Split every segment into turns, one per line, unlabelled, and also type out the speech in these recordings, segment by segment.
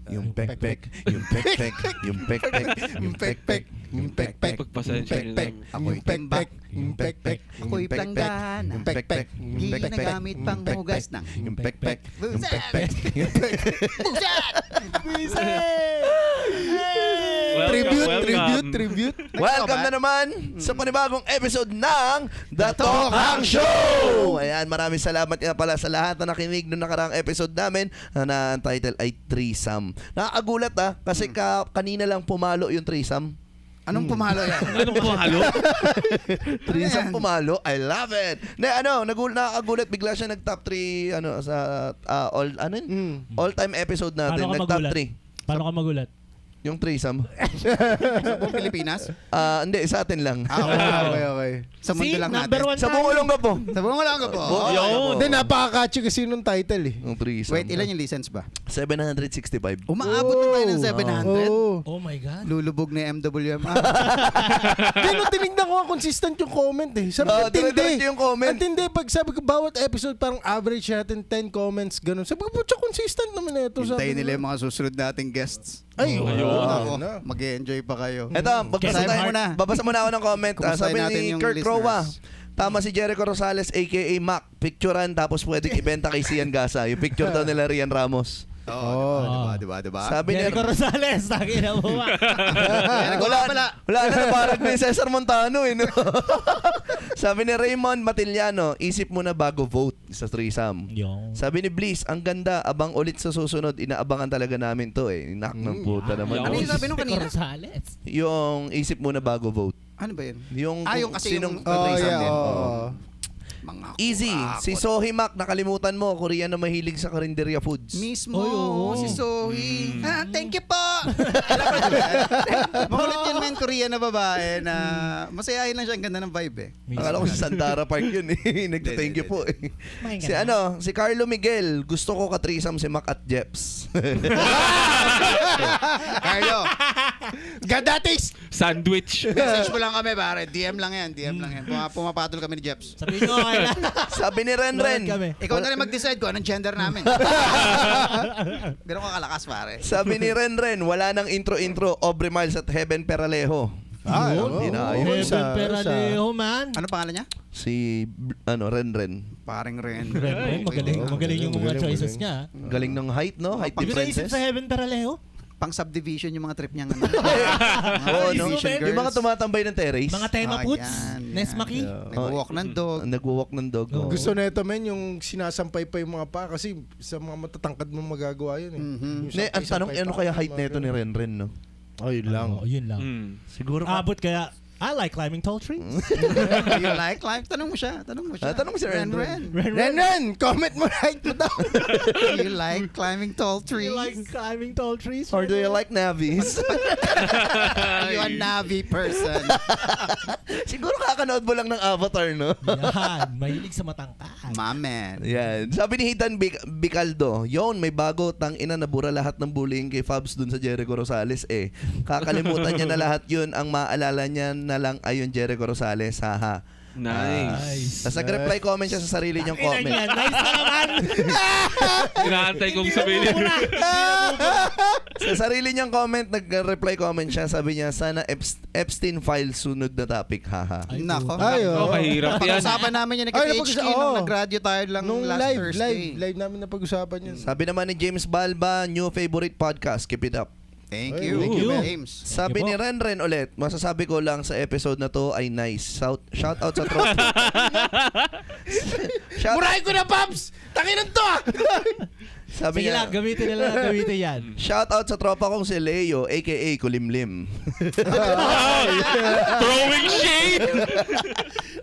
Yung pek-pek, yung pek-pek, yung pek-pek, yung pek-pek, yung pek-pek,
Pagpasensya nyo lang.
ako'y pek-pek, yung pek-pek,
Ako'y planggana.
yung pek-pek,
Ginagamit pang hugas ng
yung pek-pek, yung
Buset!
pek-pek, yung pek-pek.
Tribute.
Welcome na naman sa panibagong episode ng The Talk Hang Show! Ayan, maraming salamat nga pala sa lahat na nakinig noong nakaraang episode namin na ang title ay Threesome. Nakakagulat kasi kanina lang pumalo yung threesome.
Anong pumalo yan?
Anong pumalo?
Threesome pumalo. I love it. Nakakagulat bigla siya nag-top 3 sa all-time episode natin.
Paano ka
Nag-top
magulat?
3.
Paano ka magulat?
Yung threesome.
Sa buong Pilipinas?
Hindi, sa atin lang.
Okay. Sa mundo lang
number
natin.
one
Sa buong Olongga po.
Sa buong lang po.
Yo.
Hindi, napaka-catchy kasi nung title
Yung threesome.
Wait, ilan yung license ba?
765.
Umaabot na tayo ng 700?
Oo.
Oh my God.
Lulubog na yung MWMR.
Hindi, nung tinignan ko, consistent yung comment eh. Sabi ko,
Dire-diretso yung comment.
Ang tindi, pag sabi ko, bawat episode, parang average natin 10 comments, ganun. Sabi ko, putya, consistent naman ito.
Hintayin nila yung mga susunod nating guests.
Ay,
Ako,
na.
mag-enjoy pa kayo.
Eto,
Basahin mo na.
babasa muna ako ng comment.
Kumustahin
Sabi
natin
ni
yung
Kurt
listeners.
Crowa, tama si Jericho Rosales aka Mac. Picturean tapos pwedeng ibenta kay Sian Gasa. Yung picture daw nila Rian Ramos.
Oo, diba?
Sabi ni
Jericho Rosales, takin na mo ba?
wala na nabarag ni Cesar Montano no? Sabi ni Raymond Matiliano, isip mo na bago vote sa threesome.
Yung.
Sabi ni Bliss, ang ganda, abang ulit sa susunod. Inaabangan talaga namin to Inak ng puta naman.
Ano yung sabi nung kanina?
Rosales.
Yung isip mo na bago vote.
Ano ba yun?
Yung
Yung kasi
sinong
yung...
threesome din.
Mga
Easy. Si Sohi Mac, nakalimutan mo. Korean na mahilig sa karinderya foods.
Mismo,
Oy, oo.
si Sohi. Thank you po! Makulit yun, man, Korean na babae na masayahin lang siya. Ang ganda ng vibe
Akala ko sa Santara Park yun Nagta-thank you po Si Carlo Miguel, gusto ko ka-threesome si Mac at Jeps.
Carlo,
Gadatis!
Sandwich.
message mo lang kami, pare. DM lang yan. Pumapatol kami ni Jeps.
Sabihin ko, kaya
Sabi ni Renren,
kami.
Ikaw na rin mag-decide ko anong gender namin. Ganun ka kalakas, pare.
sabi ni Renren, wala nang intro-intro, Aubrey Miles at Heaven Peralejo.
Yun.
Inayos.
Heaven Peralejo, man.
Ano pangalan niya?
Si Renren.
Paring Ren.
Magaling yung mga
Magaling,
choices
magaling.
niya.
Galing ng height, no? Height
Di ba naisip
differences.
sa Heaven Peralejo?
Pang subdivision yung mga trip niya.
Oo, no?
Division
Yung mga
girls.
tumatambay ng terrace.
Mga tema puts.
yan.
Nesmaki.
Nag-walk ng dog.
Nag-walk ng dog. oo.
Gusto na ito, men, yung sinasampay pa yung mga pa kasi sa mga matatangkad mong magagawa yun eh. Yung
Ang tanong,
sampay-sampay
ano
pa,
kaya
yung
height
mga
nito ni
ganun.
Renren, no?
Oh, yun lang.
Yun lang.
Siguro
Abot kaya, I like climbing tall trees.
You like? Tanong mo siya.
Tanong mo si Ren.
Ren, comment mo right mo daw.
You like climbing tall trees?
You like climbing tall trees?
Or do you like navies?
Are you a Navi person?
Siguro kakanood mo lang ng Avatar, no?
Yan, mahilig sa matangkad.
My man.
Yan. Sabi ni Hitan Bicaldo, yon may bago, tangina, nabura lahat ng bullying kay Fabs dun sa Jericho Rosales Kakalimutan niya na lahat yun, ang maalala niya na lang ayun Jericho Rosales, haha.
Nice.
Tapos nag-reply comment siya sa sarili niyang comment.
Nice na naman.
Inaantay kong sabihin.
Sa sarili niyang comment, nag-reply comment siya, sabi niya, sana Epstein file sunod na topic, haha.
Nako.
Ay,
Oh, mahirap yan.
Pag-usapan namin yan ni
Ay,
HK nung nag-graduate tayo lang
Nung
last Thursday.
live namin na pag-usapan yun.
Sabi naman ni James Balba, new favorite podcast, keep it up.
Thank
Ay,
you.
thank you.
James.
Sabi
Sige
ni
po.
Renren ulit, masasabi ko lang sa episode na to ay nice. Shout out sa tropa.
Murahin ko na, Paps! Tanginan to ah!
Sabi
Sige lang,
niya,
gamitin yan.
shout out sa tropa kong si Leo, aka Kulimlim.
Throwing shade!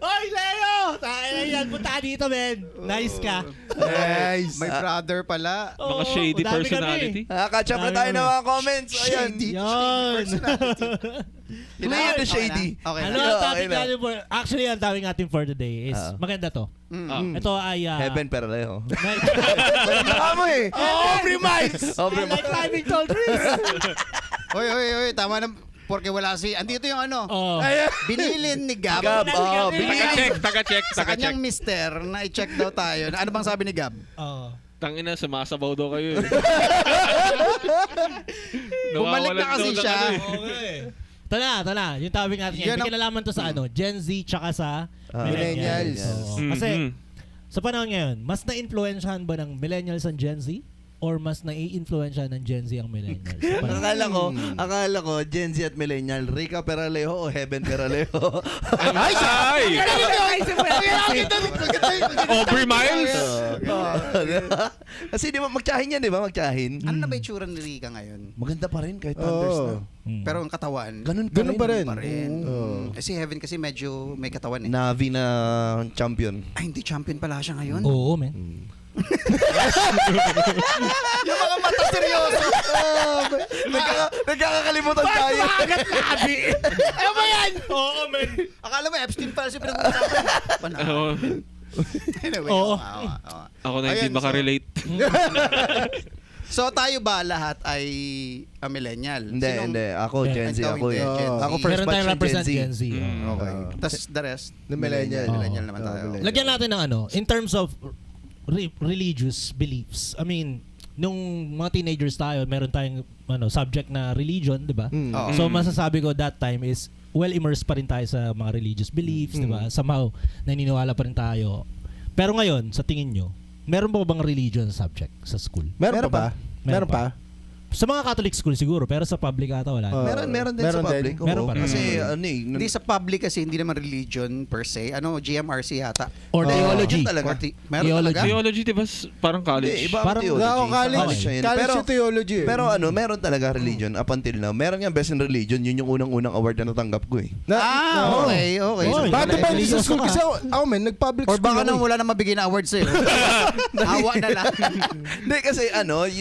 Oy, Leo! Tayo na yan, punta dito, men. Nice ka.
Nice.
My brother pala.
Mga shady
madami
personality.
Catch up na tayo ng mga comments. Ayan.
Shady.
Yan.
Clear the shady.
Okay
Ano
na.
ang
Okay
topic
na.
natin for... Actually, ang topic natin for today is... Maganda to. Ito ay...
Heaven Peralejo.
Nice.
Wala mo eh.
Aubrey Miles!
I like climbing tall trees.
Hoy, tama na. Porque wala andito yung ano.
Oh.
Binilin ni Gab.
Gab,
Taga-check.
binili.
Taga-check.
Sa kanyang mister na i-check daw tayo. Ano bang sabi ni Gab?
Oh.
Tangina, sumasabaw daw kayo eh.
Bumalik na kasi siya.
Ito na. Yung topic natin
Yan
ngayon. May
ang-
kinalaman to sa Gen Z tsaka sa
Millennials.
Oo.
Mhm.
Kasi sa panahon ngayon, mas na-influensyahan ba ng millennials ang Gen Z? Or mas na-i-influensyahan ng Gen Z ang millennials? Sa panahon-
Akala ko, Gen Z at Millennial, Rica Peralejo o Heaven Peralejo.
Ay! Aubrey Miles?
Kasi di ba, magtsahin yan, di ba? Magtsahin.
Ano na ba yung tsura ni Rica ngayon?
Maganda pa rin kahit Thunders na.
Pero ang katawan,
Ganun
Ganun pa rin.
pa rin.
Oo.
Si Heaven kasi medyo may katawan eh.
Navi na champion.
Ay, hindi champion pala siya ngayon.
Oo, men.
Yung mga mata seryoso.
Nagkakalimutan tayo.
Ano ba yan?
Oo, men.
Akala mo Epstein Files yung pinag-uusapan.
Oo.
Anyway,
Oo.
Ako na hindi
Ayun,
makarelate.
So tayo ba lahat ay millennial?
Hindi. Ako, Gen Z.
Ikaw,
Ako
hindi,
eh.
Gen Z.
Ako first
Meron
batch
tayong
ng Gen
represent
Z.
Gen Z.
Okay. Tapos the rest?
The millennial.
Millennial naman tayo.
millennial.
Lagyan natin ng in terms of religious beliefs. I mean, nung mga teenagers tayo, meron tayong subject na religion, di ba?
Oo.
So masasabi ko that time is well immersed pa rin tayo sa mga religious beliefs, di ba? Somehow naniniwala pa rin tayo. Pero ngayon, sa tingin nyo, meron ba bang religion subject sa school?
Meron pa ba?
Meron
Meron pa?
Sa mga Catholic school siguro, pero sa public ata wala.
Oo.
Meron din
Meron
sa public.
din.
Meron
Oo.
pa rin.
Kasi
Hindi sa public kasi hindi naman religion per se. GMRC yata.
Or
Oo.
theology.
Yun talaga.
Meron
Theology.
talaga?
Theology, di ba? Parang college.
Hindi, iba ang
Parang-
theology.
College.
College siya yun.
College
Pero,
yung theology eh.
pero meron talaga religion up until now. Meron yung best in religion. Yun yung unang-unang award na natanggap ko eh.
Oo.
Okay.
Oh,
So,
Bago pa
Religious
sa school
ka.
kasi ako men, nag-public
or
school
baka
ako
nang
eh.
wala na mabigay na award sa'yo. Awa na lang.
Hindi kasi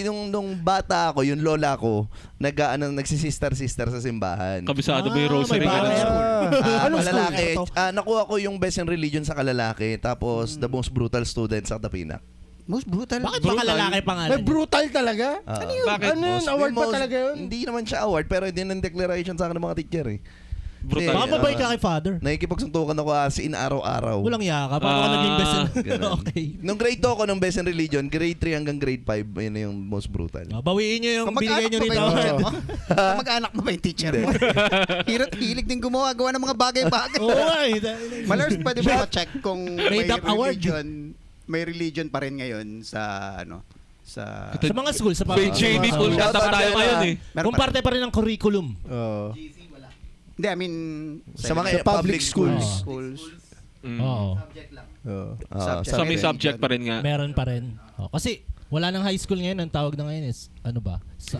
yung nung bata ako, yung lola ko, nagsisister-sister sa simbahan.
Kabisado ba yung
Ah,
rosary?
may
ganun?
banner.
Anong school?
Kalalaki.
Ano to?
Nakuha ko yung best in religion sa kalalaki. Tapos, the most brutal student sa Tapinak.
Most brutal.
Bakit baka lalaki pangalan?
May brutal talaga?
Ano
Bakit?
Ano yun? Award pa talaga yun?
Hindi naman siya award, pero hindi ng declaration sa akin ng mga teacher eh.
Brutal.
Baka mabait ka kay father.
Nakikipagsuntukan ako as in araw-araw.
Walang yaka. Paano ka naging best in...
Ganun.
Okay.
Nung grade 2 ako ng best in religion, grade 3 hanggang grade 5, yun na yung most brutal.
Bawiin nyo yung binigay nyo rito.
Kamag-anak mo ba yung teacher mo? Hilig din gawa ng mga bagay-bagay.
Oo nga eh.
Malars, pwede ba ma-check kung may
Made up award.
religion pa rin ngayon sa sa
Sa mga school, sa
May
public.
JV full
Shout
cut up
out
tayo
na-
ngayon eh.
Meron
Kung
pa
parte pa rin ng curriculum.
Oo.
Hindi, I mean
Sa mga
Sa public
public
schools.
schools.
Mm.
Oo.
Oo.
Subject.
So may subject pa rin nga.
Meron pa rin. Kasi wala nang high school ngayon. Ang tawag na ngayon is, ano ba?
Sa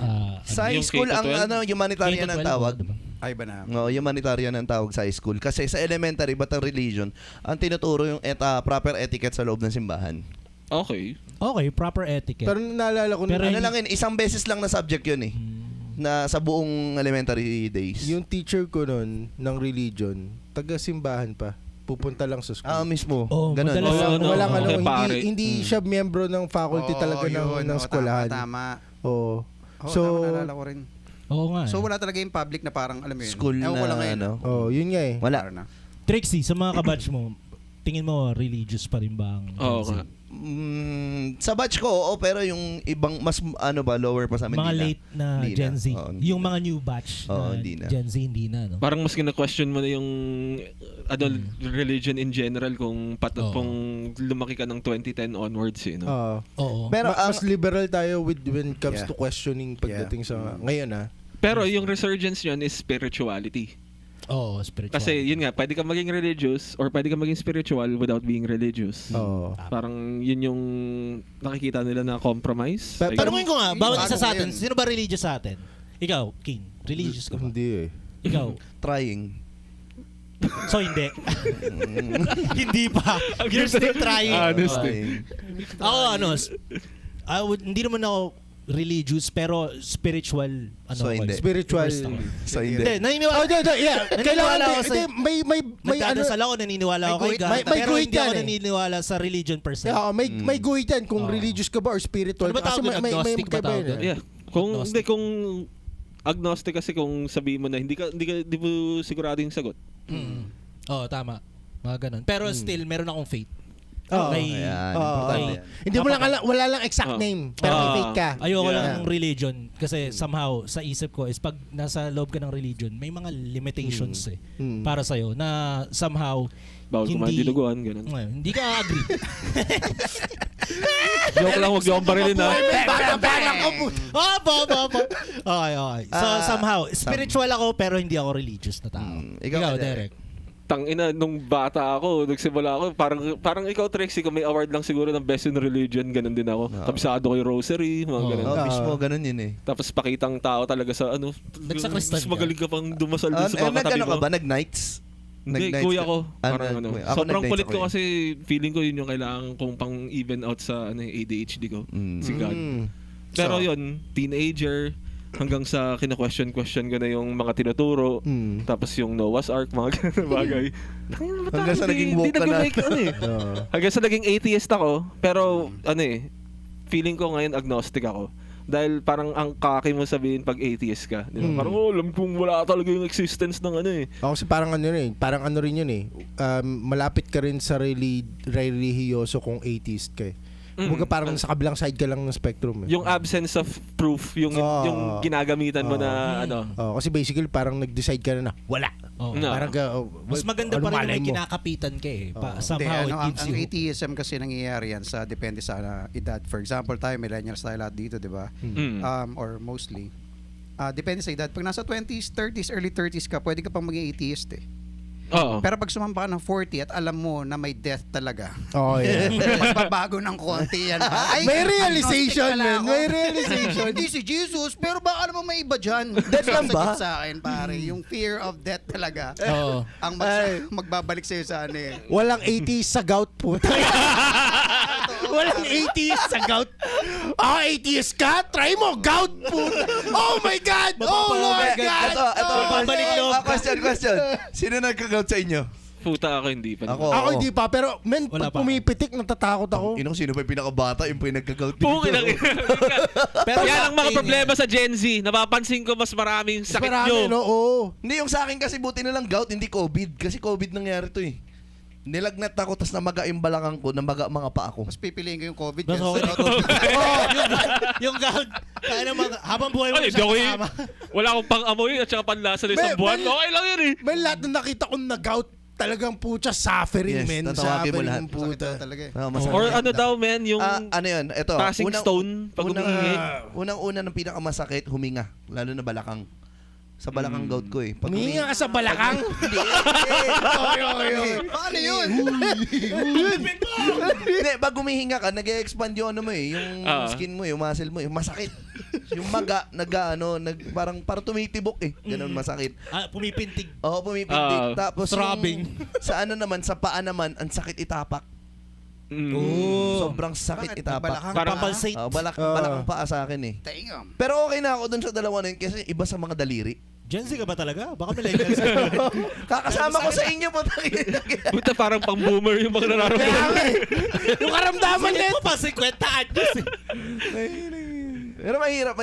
high
Yung
school, ang
K-12?
humanitarian ang tawag.
Diba?
Ay ba na?
No, humanitarian ang tawag sa high school. Kasi sa elementary, batang religion, ang tinuturo yung proper etiquette sa loob ng simbahan.
Okay.
Okay, proper etiquette.
Pero naalala ko
Pero
na
Ano lang yun, isang beses lang na subject yun eh. Na sa buong elementary days.
yung teacher ko nun ng religion, taga-simbahan pa. Pupunta lang sa school.
Mismo.
Oh,
Ganun.
madalas-
Walang,
Oo,
walang
okay,
ano,
pare.
hindi siya miyembro ng faculty talaga ng eskwelahan.
Tama.
Oo.
So,
So,
naalala ko rin.
Oo nga.
So wala talaga yung public na parang alam mo yun.
School
Ewan ko lang
na
ngayon.
ano.
yun nga eh.
Wala.
Parang na.
Trixie, sa mga kabatch mo, tingin mo religious pa rin ba ang
Oo
Gen Z?
nga.
Sa batch ko, oo, pero yung ibang, mas lower pa sa amin.
Mga
hindi na.
late na
Hindi na.
Gen Z.
Oo, hindi
Yung
na.
mga new batch
Oo,
na
hindi na.
Gen Z, hindi na. No?
Parang mas kina-question mo na yung religion in general kung
Oo.
kung lumaki ka ng 2010 onwards eh. No?
Oo.
Oo.
Pero
Mas liberal tayo when it comes
Yeah.
to questioning pagdating sa ngayon
Pero yung resurgence yun is spirituality.
Oo, spiritual.
Kasi yun nga, pwede ka maging religious or pwede ka maging spiritual without being religious.
Oo.
Parang yun yung nakikita nila na compromise.
Pa-
I guess.
Tanungin ko nga, bawat isa
bago
sa
ngayon.
atin, sino ba religious sa atin? Ikaw, King, religious ka ba?
Hindi eh.
Ikaw,
trying.
so hindi. Hindi pa. You're still trying.
Honestly.
Trying.
Ako, hindi naman ako religious, pero spiritual,
So, hindi.
Spiritual.
First ako.
So,
Hindi,
hindi.
naniniwala.
Yeah.
Naniniwala
Kailangan
ako sa...
may
Nagdadasal ako, naniniwala ako kay God.
may
Pero
guhit
hindi ako
yan eh.
naniniwala sa religion per se.
Yeah, may guhit yan kung
Oo.
religious ka ba or spiritual.
Ano ba tawag doon? Agnostic ba tawag doon?
Yeah. Kung
Agnostic.
hindi kung agnostic kasi kung sabihin mo na hindi mo sigurado yung sagot.
Oo, tama. Mga ganun. Pero still, meron akong faith.
Oo.
May,
Ayan,
Oo.
importante yan.
Hindi mo lang wala lang exact name, pero may fake ka.
Ayoko
Yeah.
lang ng religion kasi somehow sa isip ko is pag nasa loob ka ng religion, may mga limitations para sa'yo na somehow
Bawal kumain dinuguan, ganun.
Hindi ka agree.
Joke lang, huwag niyo akong barilin na.
Bang ko po.
Opo. Okay. So somehow, spiritual ako pero hindi ako religious na tao.
Ikaw,
Derek.
Tangina, nung bata ako, nagsimula ako, parang ikaw, Trixie, kung may award lang siguro ng best in religion, ganun din ako. Kabisado ko yung rosary, mga ganun.
Mismo, ganun yun eh.
Tapos pakitang tao talaga sa ano.
Nagsakristan
mas
ka?
magaling ka pang dumasal dun sa mga katabi
Nag-ano
mo.
ka ba? Nag-nights?
Hindi,
Nag-nights
kuya
ka?
ko.
Ah,
Parang ano.
kuya. Ako
Sobrang
nag-nights
kulit
ako
ko
eh.
kasi feeling ko yun yung kailangan kong pang even out sa ano, ADHD ko. Si God. Pero yun, teenager, hanggang sa kina-question ko na yung mga tinuturo. Tapos yung Noah's Ark, mga ganun bagay.
Hanggang sa naging woke ka na.
Hanggang sa naging atheist ako. Pero feeling ko ngayon agnostic ako. Dahil parang ang kaki mo sabihin pag atheist ka. Di ba? Parang alam kong wala talaga yung existence ng ano eh.
Ako kasi parang ano rin yun eh. Malapit ka rin sa religyoso kung atheist ka eh. Kumbaga parang sa kabilang side ka lang ng spectrum eh.
Yung absence of proof, yung ginagamitan mo na ano.
Kasi basically parang nag-decide ka na wala.
Oo.
No.
Parang
Mas maganda
ano
pa rin
malay
yung may
mo?
kinakapitan ka eh.
Hindi,
Somehow it
ang
gives you...
atheism kasi nangyayari yan sa depende sa edad. For example, tayo millennials tayo lahat dito, di ba? Or mostly. Depende sa edad. Pag nasa 20s, 30s, early 30s ka, pwede ka pang maging atheist eh.
Oo.
Pero pag sumampa ka ng 40 at alam mo na may death talaga,
Oh, yeah.
magbabago ng konti yan. Ay,
May realization,
agnostic pala
man.
ako.
May realization.
Hindi si Jesus, pero baka naman may iba dyan.
Death lang ba?
Sa akin, pare. Yung fear of death talaga.
Oo.
Ang magbabalik sa'yo sa ano eh.
Walang 80s sa gout po. Walang 80s sa gout. Atheist ka? Try mo, gout po. Oh my God! Oh my God!
Ito,
Babalik loob ka.
question. Sino nagka-gout sa inyo?
Puta ako hindi pa.
Ako hindi pa, pero men,
Wala
pag
pa.
pumipitik, natatakot ako.
Inong sino pa yung pinakabata, yung pinagka-gout dito?
Pungin ang
Pero
yan ang mga problema sa Gen Z. Napapansin ko mas maraming sakit
Marami,
nyo.
no? Oo.
Hindi, yung sa akin kasi buti na lang gout, hindi COVID. Kasi COVID nangyari to eh. Nilagnat ako, tas namaga yung balakang ko, namaga mga paa ko.
Mas pipiliin ko yung COVID.
Mas
kaysa
okay. Yung gout. Kaya naman, habang buhay mo
Ay,
siya
di ako
kasama.
wala akong pang-amoy at saka panlasa ng isang buwan. Okay lang yun eh.
May lahat na nakita kong na gout, talagang pucha suffering,
Yes,
men.
tatawagin mo
Suffering
lahat.
yung puta.
talaga eh.
Masakit.
Or ano daw men, yung
ano yun, ito.
passing stone pag humihingi.
Unang-una ng pinakamasakit, huminga. Lalo na balakang. Sa balakang gout ko eh. Pag
Huminga ka sa balakang.
Hindi.
Paano yun?
Hindi, pag humihinga ka, nag-expand yung ano mo eh. Yung skin mo, yung muscle mo, yung masakit. Yung maga, parang tumitibok eh. Ganun masakit.
Pumipintig.
Oo, pumipindig. Tapos
throbbing.
sa ano naman, sa paa naman, ang sakit itapak. Sobrang sakit
Bakit?
itapak.
Balakang
Parang
paa?
palsate.
Balakang paa sa akin eh.
Tingam.
Pero okay na ako dun sa dalawa na yun kasi iba sa mga daliri.
Gen Z ka ba talaga? Baka millennials ka.
Kakasama ko sa inyo po.
Puta parang pang-boomer yung mga nararamdaman.
Yung karamdaman
Sulit
net.
mo pa 50 anyos eh.
Pero mahirap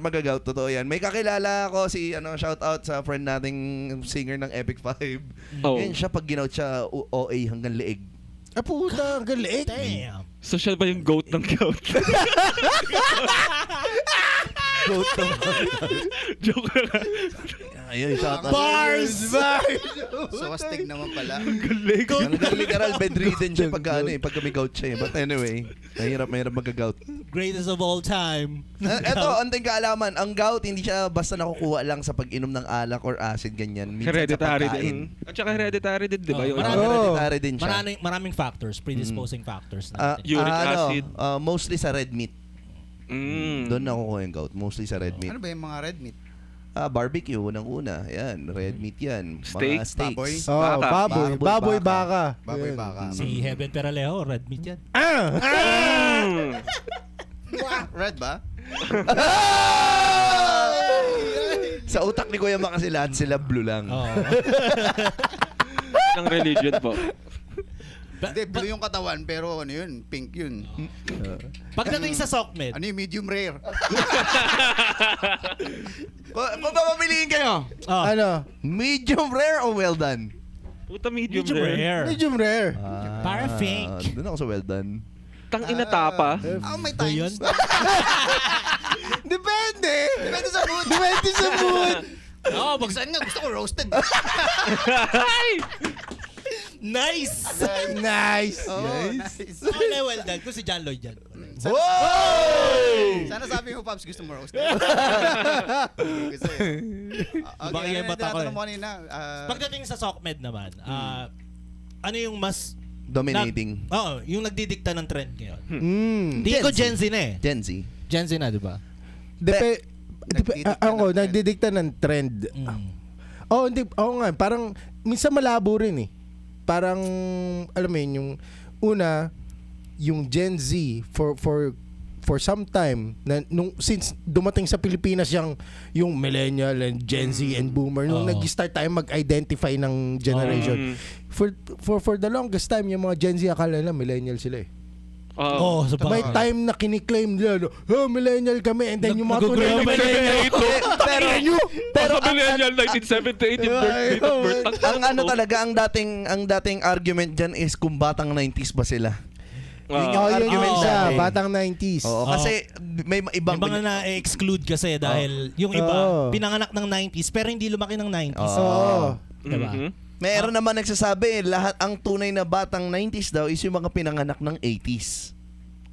mag-gout. Totoo yan. May kakilala ako si, shout out sa friend nating singer ng Epic 5.
Oh.
Yan siya, pag ginout siya, OA hanggang leeg.
Ah, puta, ang galing.
Damn.
So siya ba yung goat ng goat?
Goat naman.
Joke lang.
Ayun, shout out.
Bars!
So, astig naman pala.
Hanggang literal bedridden siya pag may gout siya eh. But anyway, mahirap mag-gout.
Greatest of all time.
Eto, anting kaalaman, ang gout hindi siya basta nakukuha lang sa pag-inom ng alak or acid ganyan. Minsan
Hereditary
sa pagkain.
din. At saka hereditary din, di ba? Yung
Marami.
Hereditary din siya.
Maraming factors, predisposing factors. Na.
Uric acid.
Mostly sa red meat.
Mm.
Doon nakukuha yung gout. Mostly sa red meat.
Ano ba yung mga red meat?
Barbecue, unang-una. Yan, red meat yan.
Steak,
Mga steaks.
baboy.
Oh,
Baka.
baboy, baka.
Baboy
Yun.
baka.
Si Heaven Peralejo, red meat yan.
Red ba?
Sa utak ni Kuya Mac kasi lahat sila blue lang.
Oo.
Ng religion po.
Hindi, blue yung katawan, pero ano yun? Pink yun.
Pagdating sa Sokmed,
Ano yung medium rare?
Kung papamiliin kayo,
oh,
Ano?
medium rare o well done?
Puta, medium
Medium
rare.
rare.
Medium rare.
Para fake.
Doon ako sa well done.
Tang ina tapa.
May
Ba yun?
times.
Depende.
Depende sa mood.
Depende sa mood.
Oo, bagsan nga. Gusto ko roasted.
Nice!
Nice.
Nice.
Ako na well done ko si John Lloyd yan.
Sana sabi mo, Pops, gusto mo roasted. Kasi,
Baka yung mata ko eh.
tinatanong mo kanina.
Pagdating sa SOCMED naman, ano yung mas...
Dominating.
Oo, yung nagdidikta ng trend ngayon.
Mm.
Tingin ko
Gen
Gen Z na eh.
Gen Z.
Gen Z na, di ba?
Nagdidikta
Ako,
ng trend.
nagdidikta ng trend. Oo, hindi. Oo nga. Parang, minsan malabo rin eh. Parang, alam mo yun, yung una, yung Gen Z, for some time, na, since dumating sa Pilipinas yung millennial and Gen Z and boomer, nung
Oo.
nag-start tayo mag-identify ng generation, for the longest time, yung mga Gen Z, akala na millennial sila eh.
Oo, sa
May time na kiniklaim nila, oh, millennial kami, and then yung mga tunay na millennial,
Pero millennial 1978 yung birth.
Ang ano talaga, ang dating argument dyan is kung batang 90s ba sila. Yun yung
oh, yun
argument
siya,
dati.
batang 90s.
Oo, kasi may ibang...
Yung mga na-exclude kasi dahil yung iba, pinanganak ng 90s pero hindi lumaki ng 90s.
Oo.
Diba?
Meron naman nagsasabi, lahat ang tunay na batang 90s daw is yung mga pinanganak ng 80s.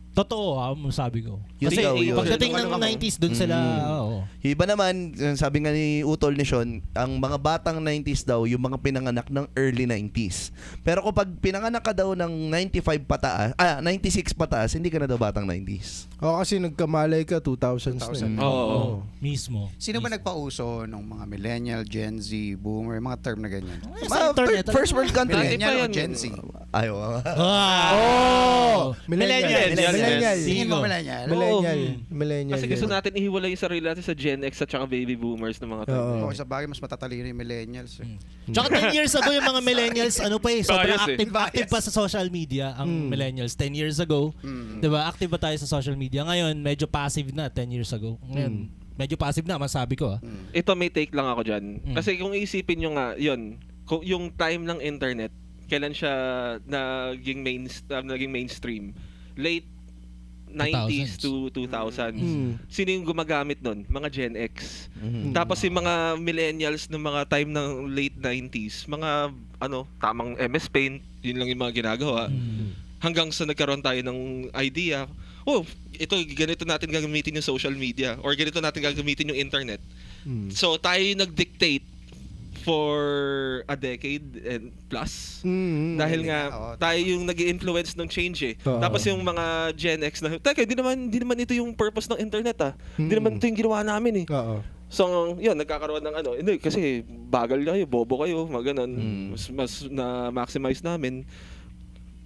Totoo, sabi ko.
Yun
Kasi
daw, yun.
pagdating ng
Doon ka
90s, dun sila, oo.
Yung iba naman, sabi nga ni Utol ni Sean, ang mga batang 90s daw, yung mga pinanganak ng early 90s. Pero kapag pinanganak ka daw ng 95 pataas, 96 pataas, hindi ka na daw batang 90s.
Oo, kasi nagkamalay ka 2000s na.
2000.
Oo.
Mismo.
Sino ba nagpauso ng mga millennial, Gen Z, boomer, mga term na ganyan?
Sa internet,
First world country.
Millennial o
yan.
Gen Z?
Ayaw.
Oh!
Millennial.
Millennial.
Tingin mo
Sigo.
millennial?
Millennial.
Oo.
Millennial.
Kasi gusto
yan.
natin ihiwalay yung sarili natin sa Gen X at saka baby boomers ng mga tao.
Oo.
Okay, sa bagay, mas matatalino yung millennials.
Tsaka 10 years ago yung mga millennials, ano pa eh, sobrang
Bias eh.
active pa sa social media ang millennials. 10 years ago, diba, active ba tayo sa social media? Ngayon, medyo passive na 10 years ago. Ngayon, medyo passive na, masabi ko.
Ito may take lang ako dyan. Kasi kung isipin nyo nga, yun, yung time ng internet, kailan siya naging mainstream? Late 90s to 2000s. Sino yung gumagamit nun? Mga Gen X. Tapos yung mga millennials ng mga time ng late 90s, mga tamang MS Paint, yun lang yung mga ginagawa. Hanggang sa nagkaroon tayo ng idea, ito, ganito natin gagamitin yung social media or ganito natin gagamitin yung internet. So tayo yung nag-dictate for a decade and plus. Dahil nga, tayo yung nag-i-influence ng change eh.
Oo.
Tapos yung mga Gen X na, teka, di naman ito yung purpose ng internet Hindi naman ito yung ginawa namin eh.
Oo.
So, yun, nagkakaroon ng hindi, kasi bagal kayo, bobo kayo, mga ganun. Mas na-maximize namin.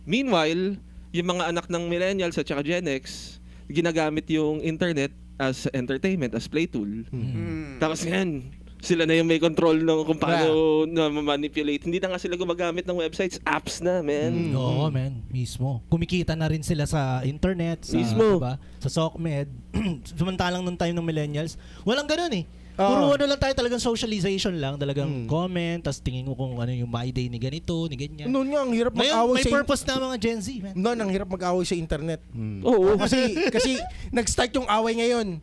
Meanwhile, yung mga anak ng millennials at saka Gen X, ginagamit yung internet as entertainment, as play tool. Tapos ngayon, sila na yung may control ng kung paano na manipulate. Hindi na nga sila gumagamit ng websites, apps na, man.
Oo, man. Mismo. Kumikita na rin sila sa internet, sa,
Mismo.
diba? Sa SOCMED. Samantalang nung time ng millennials, walang ganun eh.
Oo.
Puro lang tayo, talagang socialization lang, talagang comment, tapos tingin mo kung ano yung my day ni ganito, ni ganyan.
Noon nga, ang hirap
Ngayon,
mag-away
may
sa
purpose na mga Gen Z, man.
Noon, ang hirap mag-away sa internet.
Oo.
Kasi nag-start yung away ngayon.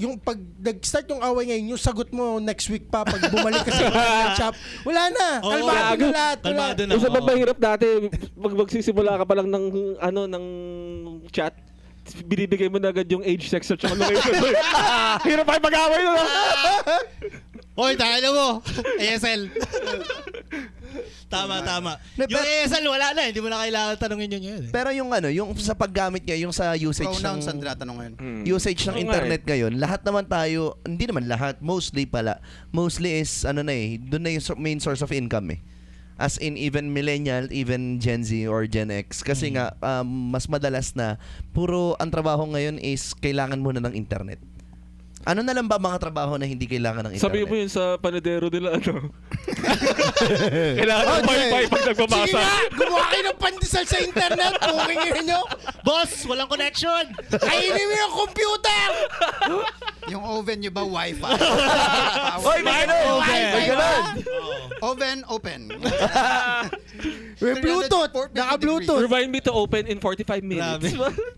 Yung pag nag-start yung away ngayon, yung sagot mo next week pa pag bumalik ka sa shop, wala na.
Oo,
Kalmado na lahat.
kalmado
Wala.
na.
Isa pa
oo.
mahirap dati, pag magsisimula ka pa lang ng chat, binibigay mo na agad yung age, sex, at saka location. Hirap pa yung mag-away na.
Hoy, tayo mo. ASL. Tama. Yung ASL, wala na. Hindi mo na kailangan tanungin yun yun.
Pero yung yung sa paggamit niya, yung sa usage
Pronouns ang
ng
tinatanong ngayon.
usage ng
Oo nga
internet ngayon, lahat naman tayo, hindi naman lahat, mostly is doon na yung main source of income eh. As in even millennial, even Gen Z or Gen X. Kasi nga, mas madalas na, puro ang trabaho ngayon is kailangan mo na ng internet. Ano na lang ba mga trabaho na hindi kailangan ng internet?
Sabi mo yun sa panadero nila, Kailangan ng
Okay.
wifi pag
Sige
nagbabasa.
nga, gumawa kayo ng pandesal sa internet. Pumingin nyo.
Boss, walang connection.
Kainin mo yung computer.
Yung oven nyo ba, wifi?
Oy, may ganun!
Okay.
May ganun!
Oven, open.
May Bluetooth.
340
Naka-Bluetooth.
Remind me to open in 45 minutes.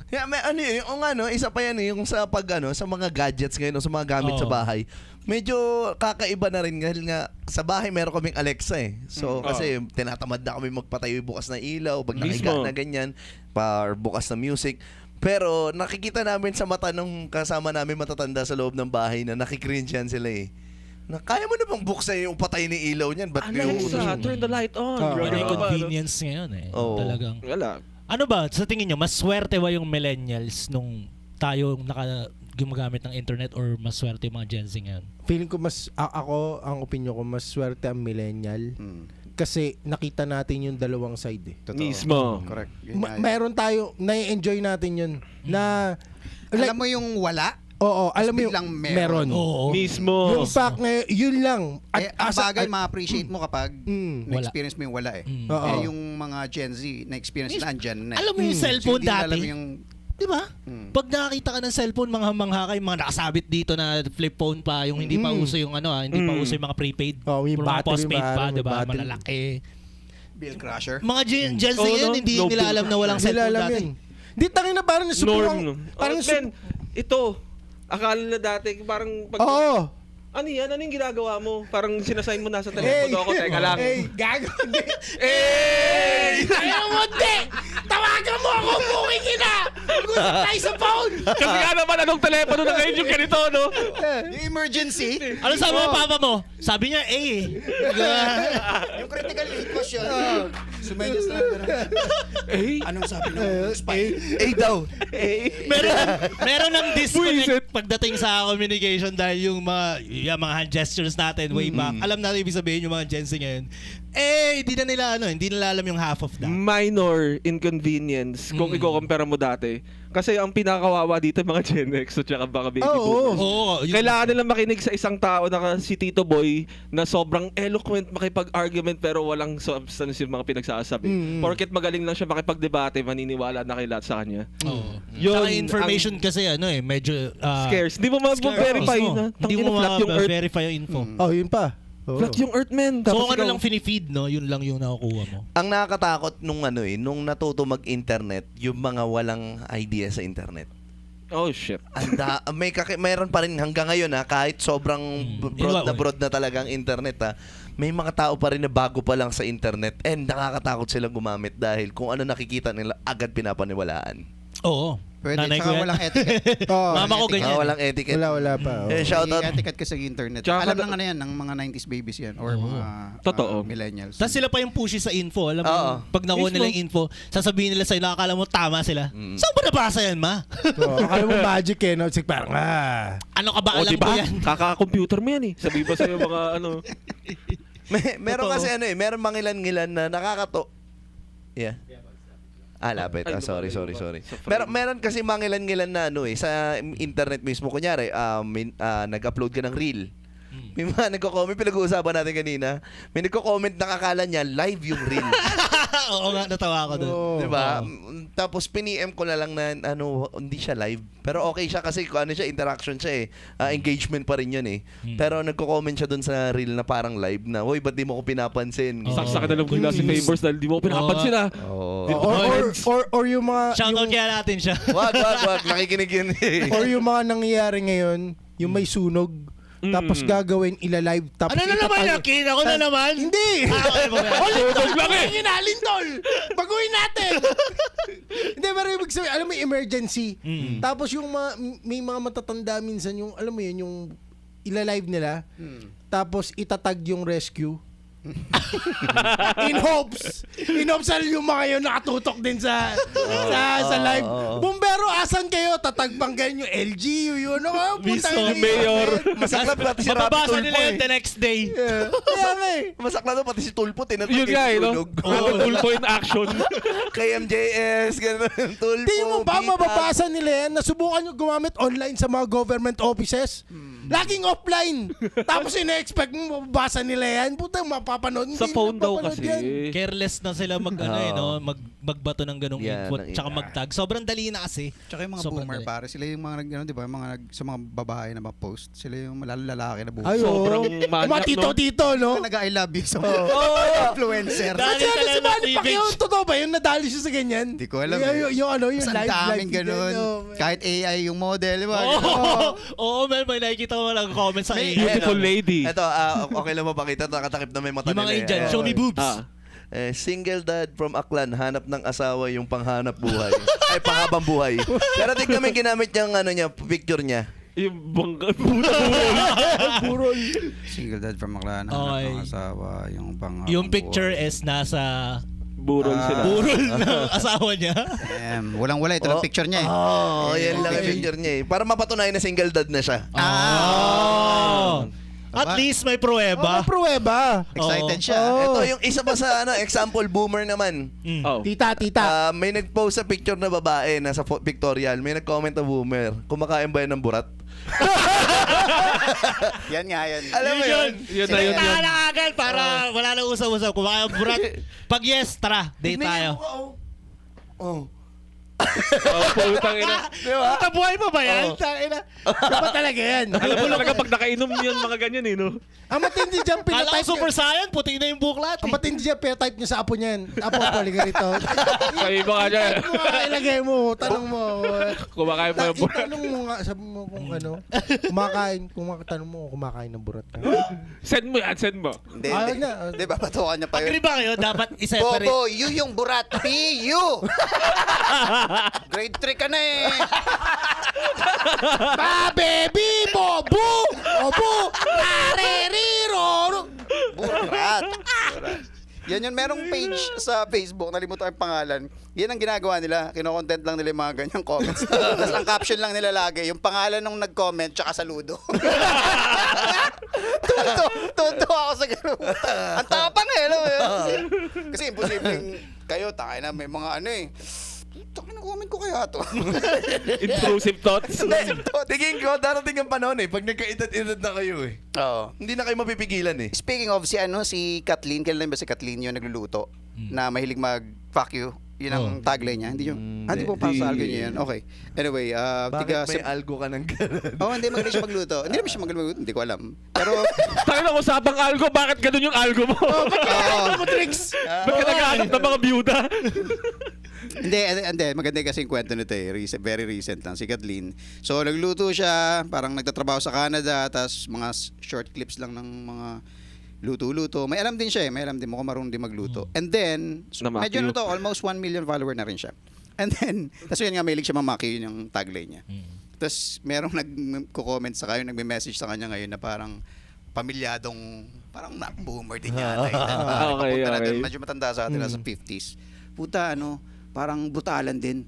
Yeah, may ano yun, yung ano, isa pa yan yung sa pag ano, sa mga gadgets ngayon, o sa mga gamit sa
Oo.
bahay. Medyo kakaiba na rin dahil nga sa bahay meron kaming Alexa eh. So kasi tinatamad na kami magpatayo bukas na ilaw, pag nakahiga
Mismo.
na ganyan, par bukas na music. Pero nakikita namin sa mata nung kasama namin matatanda sa loob ng bahay na nakikringe yan sila eh. Na, kaya mo na bang buksan yung patay ni ilaw niyan? Ba't
Alexa, turn the light on.
Oh.
Yun yung
Ganun ba,
convenience ngayon eh.
Oo.
Talagang.
Wala.
Ano ba, sa tingin nyo, mas swerte ba yung millennials nung tayo gumagamit ng internet or mas swerte yung mga Gen Z ngayon?
Feeling ko ako, ang opinion ko, mas swerte ang millennial. Kasi nakita natin yung dalawang side eh.
Totoo.
Mismo.
Correct. Yun nga yun.
Meron tayo, na-enjoy natin yun. Na,
Alam mo yung wala?
oo, alam mo yung
biglang meron.
Oo.
Mismo.
Yung fact na yun lang.
Ang bagay, ma-appreciate mo kapag
Mm,
na-experience mo yung wala eh.
Oo.
Eh, yung mga Gen Z, na-experience na andyan na eh.
Alam mo yung cellphone
So, hindi nila
dati?
alam yung
Di ba? Pag nakakita ka ng cellphone, mga mangha kayo, mga nakasabit dito na flip phone pa, yung hindi pa uso yung ano, hindi pa uso yung mga prepaid,
Oh, may
puro mga
battery,
postpaid pa,
may
di ba?
battery.
Malalaki.
bill crusher.
Mga Gen Z
Oo,
yan,
no?
hindi
No
nila
bill.
alam na walang
Nila
cellphone
alam
dati.
yun. Di tangin na parang nasubukan.
Norm.
Parang
Ben, ito. Akala na dati, parang pag...
Oo.
Ano yan? Ano yung ginagawa mo? Parang sinasign mo nasa telepono ako. Teka lang.
Hey, gago.
Hey!
Ayaw mo, di! Tawagan mo ako, booking ina! Mag-usap tayo sa phone!
Kasi nga naman, anong telepono na ngayon yung ganito, no?
Yung emergency,
Ano sabi mo, papa mo? Sabi niya, eh.
yung critical situation, sumenyas na lang.
Eh?
Anong sabi ng spy?
daw.
meron ng
Buisit.
disconnect pagdating sa communication dahil yung mga hand gestures natin way back. Alam natin ibig sabihin yung mga Gen Z ngayon. Hindi nila alam yung half of that.
Minor inconvenience kung i-compare mo dati. Kasi ang pinakawawa dito mga Gen X at saka baka baby
Oo.
boomers.
Oo,
Kailangan nila makinig sa isang tao na si Tito Boy na sobrang eloquent makipag-argument pero walang substance yung mga pinagsasabi. Porket magaling lang siya makipag-debate, maniniwala na kay lahat sa kanya.
Oo.
Yun,
Saka information kasi medyo
Scarce. Hindi mo ma-verify na.
Hindi mo
flat yung earth.
ma-verify yung info.
Oh, yun pa. Oo.
Flat yung earth, man.
So
Tapos
kung ano
ikaw-
lang finifeed, no? Yun lang yung nakukuha mo.
Ang nakakatakot nung nung natuto mag-internet, yung mga walang idea sa internet.
Oh, shit.
Mayroon pa rin hanggang ngayon kahit sobrang broad na talagang internet may mga tao pa rin na bago pa lang sa internet and nakakatakot silang gumamit dahil kung ano nakikita nila agad pinapaniwalaan.
Oo.
Pwede,
Nanay ko
tsaka
yan.
walang etiquette.
Oo.
Mama ko ganyan.
Walang etiquette.
Wala pa. Oo.
Shoutout.
May etiquette ka sa internet.
Tsaka
Alam
kada-
lang ano yan, ng mga 90s babies yan or mga
Totoo.
millennials.
Tapos sila pa yung pushy sa info. Alam mo,
Oo.
pag nakuha nila yung info, sasabihin nila sa'yo, nakakala mo tama sila. Saan ba nabasa yan, ma?
Oo, akala mo magic eh, no? Sige, parang,
Ano ka ba?
O,
Alam
diba?
ko yan.
Kaka-computer mo yan eh. Sabi ba sa'yo mga ano.
Meron
Totoo.
kasi meron mangilan-ngilan na Yeah. Lapit.
Ay,
Sorry.
Sa frame.
Meron kasi mangilan-ngilan na sa internet mismo. Kunyari, nag-upload ka ng reel. May mga nagko-comment, pinag-uusapan natin kanina. May nagko-comment na akala niya live yung reel.
Oo nga, natawa ako doon.
Oo.
'Di ba? Tapos piniem ko na lang na hindi siya live. Pero okay siya kasi interaction siya engagement pa rin 'yun eh. Pero nagko-comment siya doon sa reel na parang live na, "Hoy, ba't di mo ko pinapansin?"
Oo.
Saksak na lang bigla si Favors dahil di mo pinapansin ah.
Oo.
or yung mga...
Shoutout kaya natin siya.
Wag. Nakikinig yun eh.
Or yung mga nangyayari ngayon, yung may sunog, tapos gagawin ilalive, tapos
Ano na naman?
itatag-
Nakita ko na naman.
Hindi!
Sunog lang eh.
Hinalin, tol! Baguhin natin! Hindi, pero ibig sabihin, alam mo yung emergency. Tapos yung may mga matatanda minsan yung, alam mo yun, yung ilalive nila, tapos itatag yung rescue. in hopes yung mga yun nakatutok din sa live. Bumbero, asan kayo? Tatagpang ganyan yung LGU yun.
Mismo,
Mayor.
Masaklap pati si Rapi
Mababasa
Tulpo
nila yun
eh.
the next day.
Kaya nga eh.
Masaklap pati si Tulpo tinatag
Yun nga eh, no?
sunog.
Ulpo in action.
Kay MJS, gano'n. Tulpo,
Tingin mo ba
Bita.
mababasa nila yan? Nasubukan nyo gumamit online sa mga government offices? Laging offline. Tapos ina-expect mo mababasa nila yan? Puta, mapapanood.
Sa
Hindi
phone daw
mapapanood
kasi.
yan.
Careless na sila mag magbato ng ganong
Yan,
input
ng
tsaka mag-tag. Sobrang dali na kasi.
Tsaka yung mga
Sobrang
boomer
dali.
pare, sila yung mga ano, 'di ba, sa mga babae na ma-post, sila yung lalaki na boomer.
Ay,
Sobrang
oo.
manyak,
Mga tito-tito, no?
Nag-I love you sa influencer.
Dahil
Kasi ano
talaga
si Manny
cleavage.
Pacquiao, totoo ba yun? Nadali siya sa ganyan?
Hindi ko alam.
Yung ano, yung
Mas ang
live
daming
feed
ganun.
yan, oh.
Kahit AI yung model, di ba?
Oo, may nakikita ko lang comment sa
May-
AI.
Beautiful lady.
Ito, okay lang mapakita. Nakatakip na may mata
Yung mga
nila,
Indian,
eh.
show me boobs.
Single dad from Aklan, hanap ng asawa yung panghanap buhay. Ay, panghabang buhay. Pero tignan mo yung ginamit niyang picture niya.
Yung bangga, burol.
Single dad from Maclan,
Okay.
ng asawa, yung pang...
Yung picture is nasa
Burol sila.
burol ng asawa niya.
Walang-wala, ito lang picture niya eh.
Yan lang yung picture niya eh. Para mapatunayan na single dad na siya.
Oh. At
Aba.
least may
Oh,
pruweba.
may pruweba.
Excited siya.
Oh.
Ito yung isa pa sa example boomer naman.
Oh.
Tita.
May nag-post sa picture na babae nasa pictorial. May nag-comment na boomer. Kumakain ba yan ng burat?
Yan nga yan.
Alam mo yun?
Yun na yun.
Sinuntahan na agad para wala nang usap-usap. Kumakain burat. Pag yes, tara, date tayo.
Oh.
Oh, putang ina.
Di ba?
Buhay pa ba yan?
Tangina. Dapat talaga yan.
Alam mo talaga pag nakainom yun, mga ganyan eh, no?
Ang matindi dyan,
Kala ko
pinatype
super
niya.
saiyan, puti na yung buklat.
Ang matindi dyan, pinatype niya sa apo niyan. Apo, liga rito.
Kaya iba nga dyan.
Ilagay mo, tanong mo.
Kumakain pa yung burat.
Tanong mo nga, sabi mo kung ano. Tanong mo kung kumakain ng burat ka.
Send mo yan, send mo.
Hindi,
Ayaw
hindi.
na.
Hindi, babatukan niya pa yun.
Agree ba kayo? Dapat i-separate.
Bobo, you yung burat. P.U. Grade 3 ka na eh.
Ba, baby, bobo! Obo! Nareriro!
Burat. Yan yun, merong page sa Facebook, nalimutan ko yung pangalan. Yan ang ginagawa nila, kinokontent lang nila yung mga ganyang comments. Tapos ang caption lang nila lagi, yung pangalan nung nag-comment, tsaka saludo. Tunto ako sa gano'n. Ang tapang eh, alam mo yun? Kasi imposibleng kayo, takay na, may mga ano eh. Takay na comment ko kaya to.
Intrusive thoughts.
Tingin ko, darating ang panahon eh. Pag nagkaedad-edad na kayo eh.
Oo.
Hindi na kayo mapipigilan eh.
Speaking of si Kathleen, kailan ba si Kathleen yung nagluluto na mahilig mag-fuck you? Yun ang tagline niya. Hindi yung, hindi po pa sa algo niya yun. Okay. Anyway,
Bakit may algo ka ng ganun?
hindi magaling siya magluto. Hindi naman siya magaling magluto, hindi ko alam. Pero,
Tayo na usapang algo, bakit ganun yung algo mo?
oo.
Tricks!
Ba't ka naghahanap ng mga byuda?
Hindi, maganda kasi yung kwento nito eh. Very recent lang, si Kathleen. So, nagluto siya, parang nagtatrabaho sa Canada, tapos mga short clips lang ng mga luto-luto. May alam din siya eh. May alam din mo kung marunong din magluto. And then,
Namaki
medyo
you.
na to, almost 1 million follower na rin siya. And then, tapos yun nga, mahilig siya mamaki, yun yung tagline niya. Tapos, merong nagko-comment sa kayo, nagme-message sa kanya ngayon na parang pamilyadong, parang boomer din yata.
Okay,
Papunta na
okay.
dun, medyo matanda sa atin, nasa 50s. Puta, parang butalan din.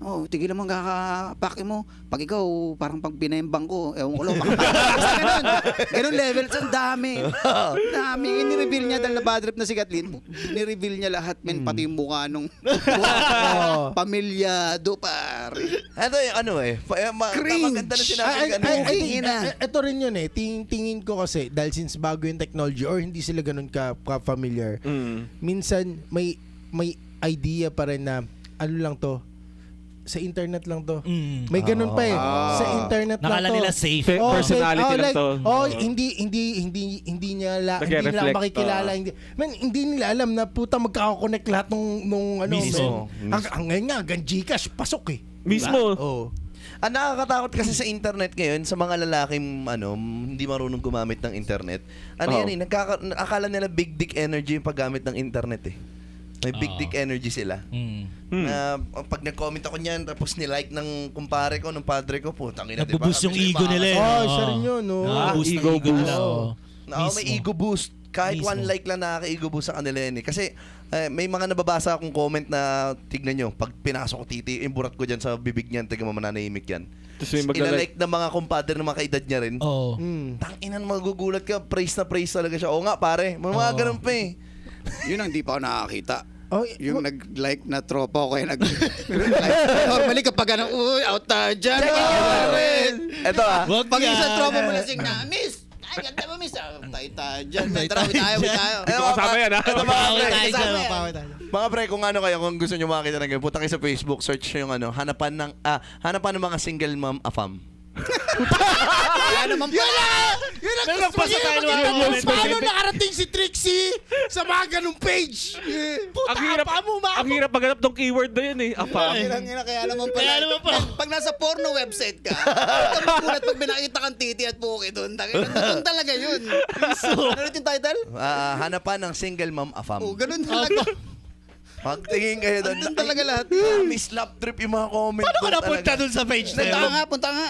Oh, tigilan mo ang kakapake mo. Pag ikaw, parang pag binembang ko, ewan ko lang, basta ganun. Ganun level. Ang dami. Dami. Ni-reveal niya dahil na-bad trip na si Kathleen. Ni-reveal niya lahat, men, pati yung mukha nung pamilyado, pare.
Ito yung ano eh.
Cringe.
Maganda na sinabi ka.
Ito rin yun eh. Tingin ko kasi, dahil since bago yung technology or hindi sila ganun ka-familiar, minsan may idea pa rin na ano lang to, sa internet lang to. May ganun pa eh. Sa internet lang
Nakala
to.
nila safe.
Personality lang to.
Hindi niya
Nag-reflect,
lang makikilala. Hindi nila alam na puta magkakakonect lahat nung ano.
Mismo.
Ang ngayon nga, hanggang Gcash, pasok eh.
Mismo.
Oh.
Ang nakakatakot kasi sa internet ngayon, sa mga lalaking hindi marunong gumamit ng internet, yan eh, akala nila big dick energy yung paggamit ng internet eh. May big dick energy sila. Na pag nag-comment ako niyan, tapos ni-like ng kumpare ko, ng padre ko, putang ina, diba?
Nagbo-boost yung ego nila eh.
Oh, isa rin yun, no?
Nagbo-boost
Ego
ng ego
boost.
nila.
May ego boost. Kahit
Mismo.
one like lang nakaka-ego boost sa kanila yan eh. Kasi may mga nababasa akong comment na tignan nyo, pag pinasok ko titi, imburat ko dyan sa bibig niyan, tiga mo mananahimik yan.
Tapos may maglalike.
Ina-like ng mga kumpadre ng mga kaedad niya rin.
Oo.
Tanginan, magugulat ka, praise na praise talaga siya. Oo nga pare, mga ganun pa eh.
Yun ang di pa ako nakakita.
Oh,
Yung nag-like na tropa ko kaya nag-like. Normally kapag anong, out tayo dyan.
Ito
Wag
Pag
yan.
isang tropa mo lasing na, miss! Ay, ganda mo, miss! Tayo dyan. Tayo tayo.
Hindi ko kasama yan, ha?
Ito mga
Mapawit
pre.
tayo dyan,
Kasama yan.
mapawit tayo.
Mga pre, kung ano kayo, kung gusto nyo makakita ng ganyan, punta kayo sa Facebook, search nyo yung hanapan ng mga single mom afam.
Wala naman pa.
Yun ang
Meron
gusto
pa sa
niya
tayo
makita.
mga
Paano nakarating si Trixie sa mga ganung page?
Ang hirap maghanap ng keyword na yun eh. Apa.
Kaya naman pala. Pag nasa porno website ka, magulat pag binakita kang titi at puki doon. Doon talaga yun. Ano ulit yung title?
Hanapan ng single mom afam.
Oh, ganun talaga.
Pagtingin kayo doon.
Doon talaga lahat.
Miss lap trip yung mga comment.
Paano ka
doon
napunta
talaga.
dun sa page na yun?
Punta nga.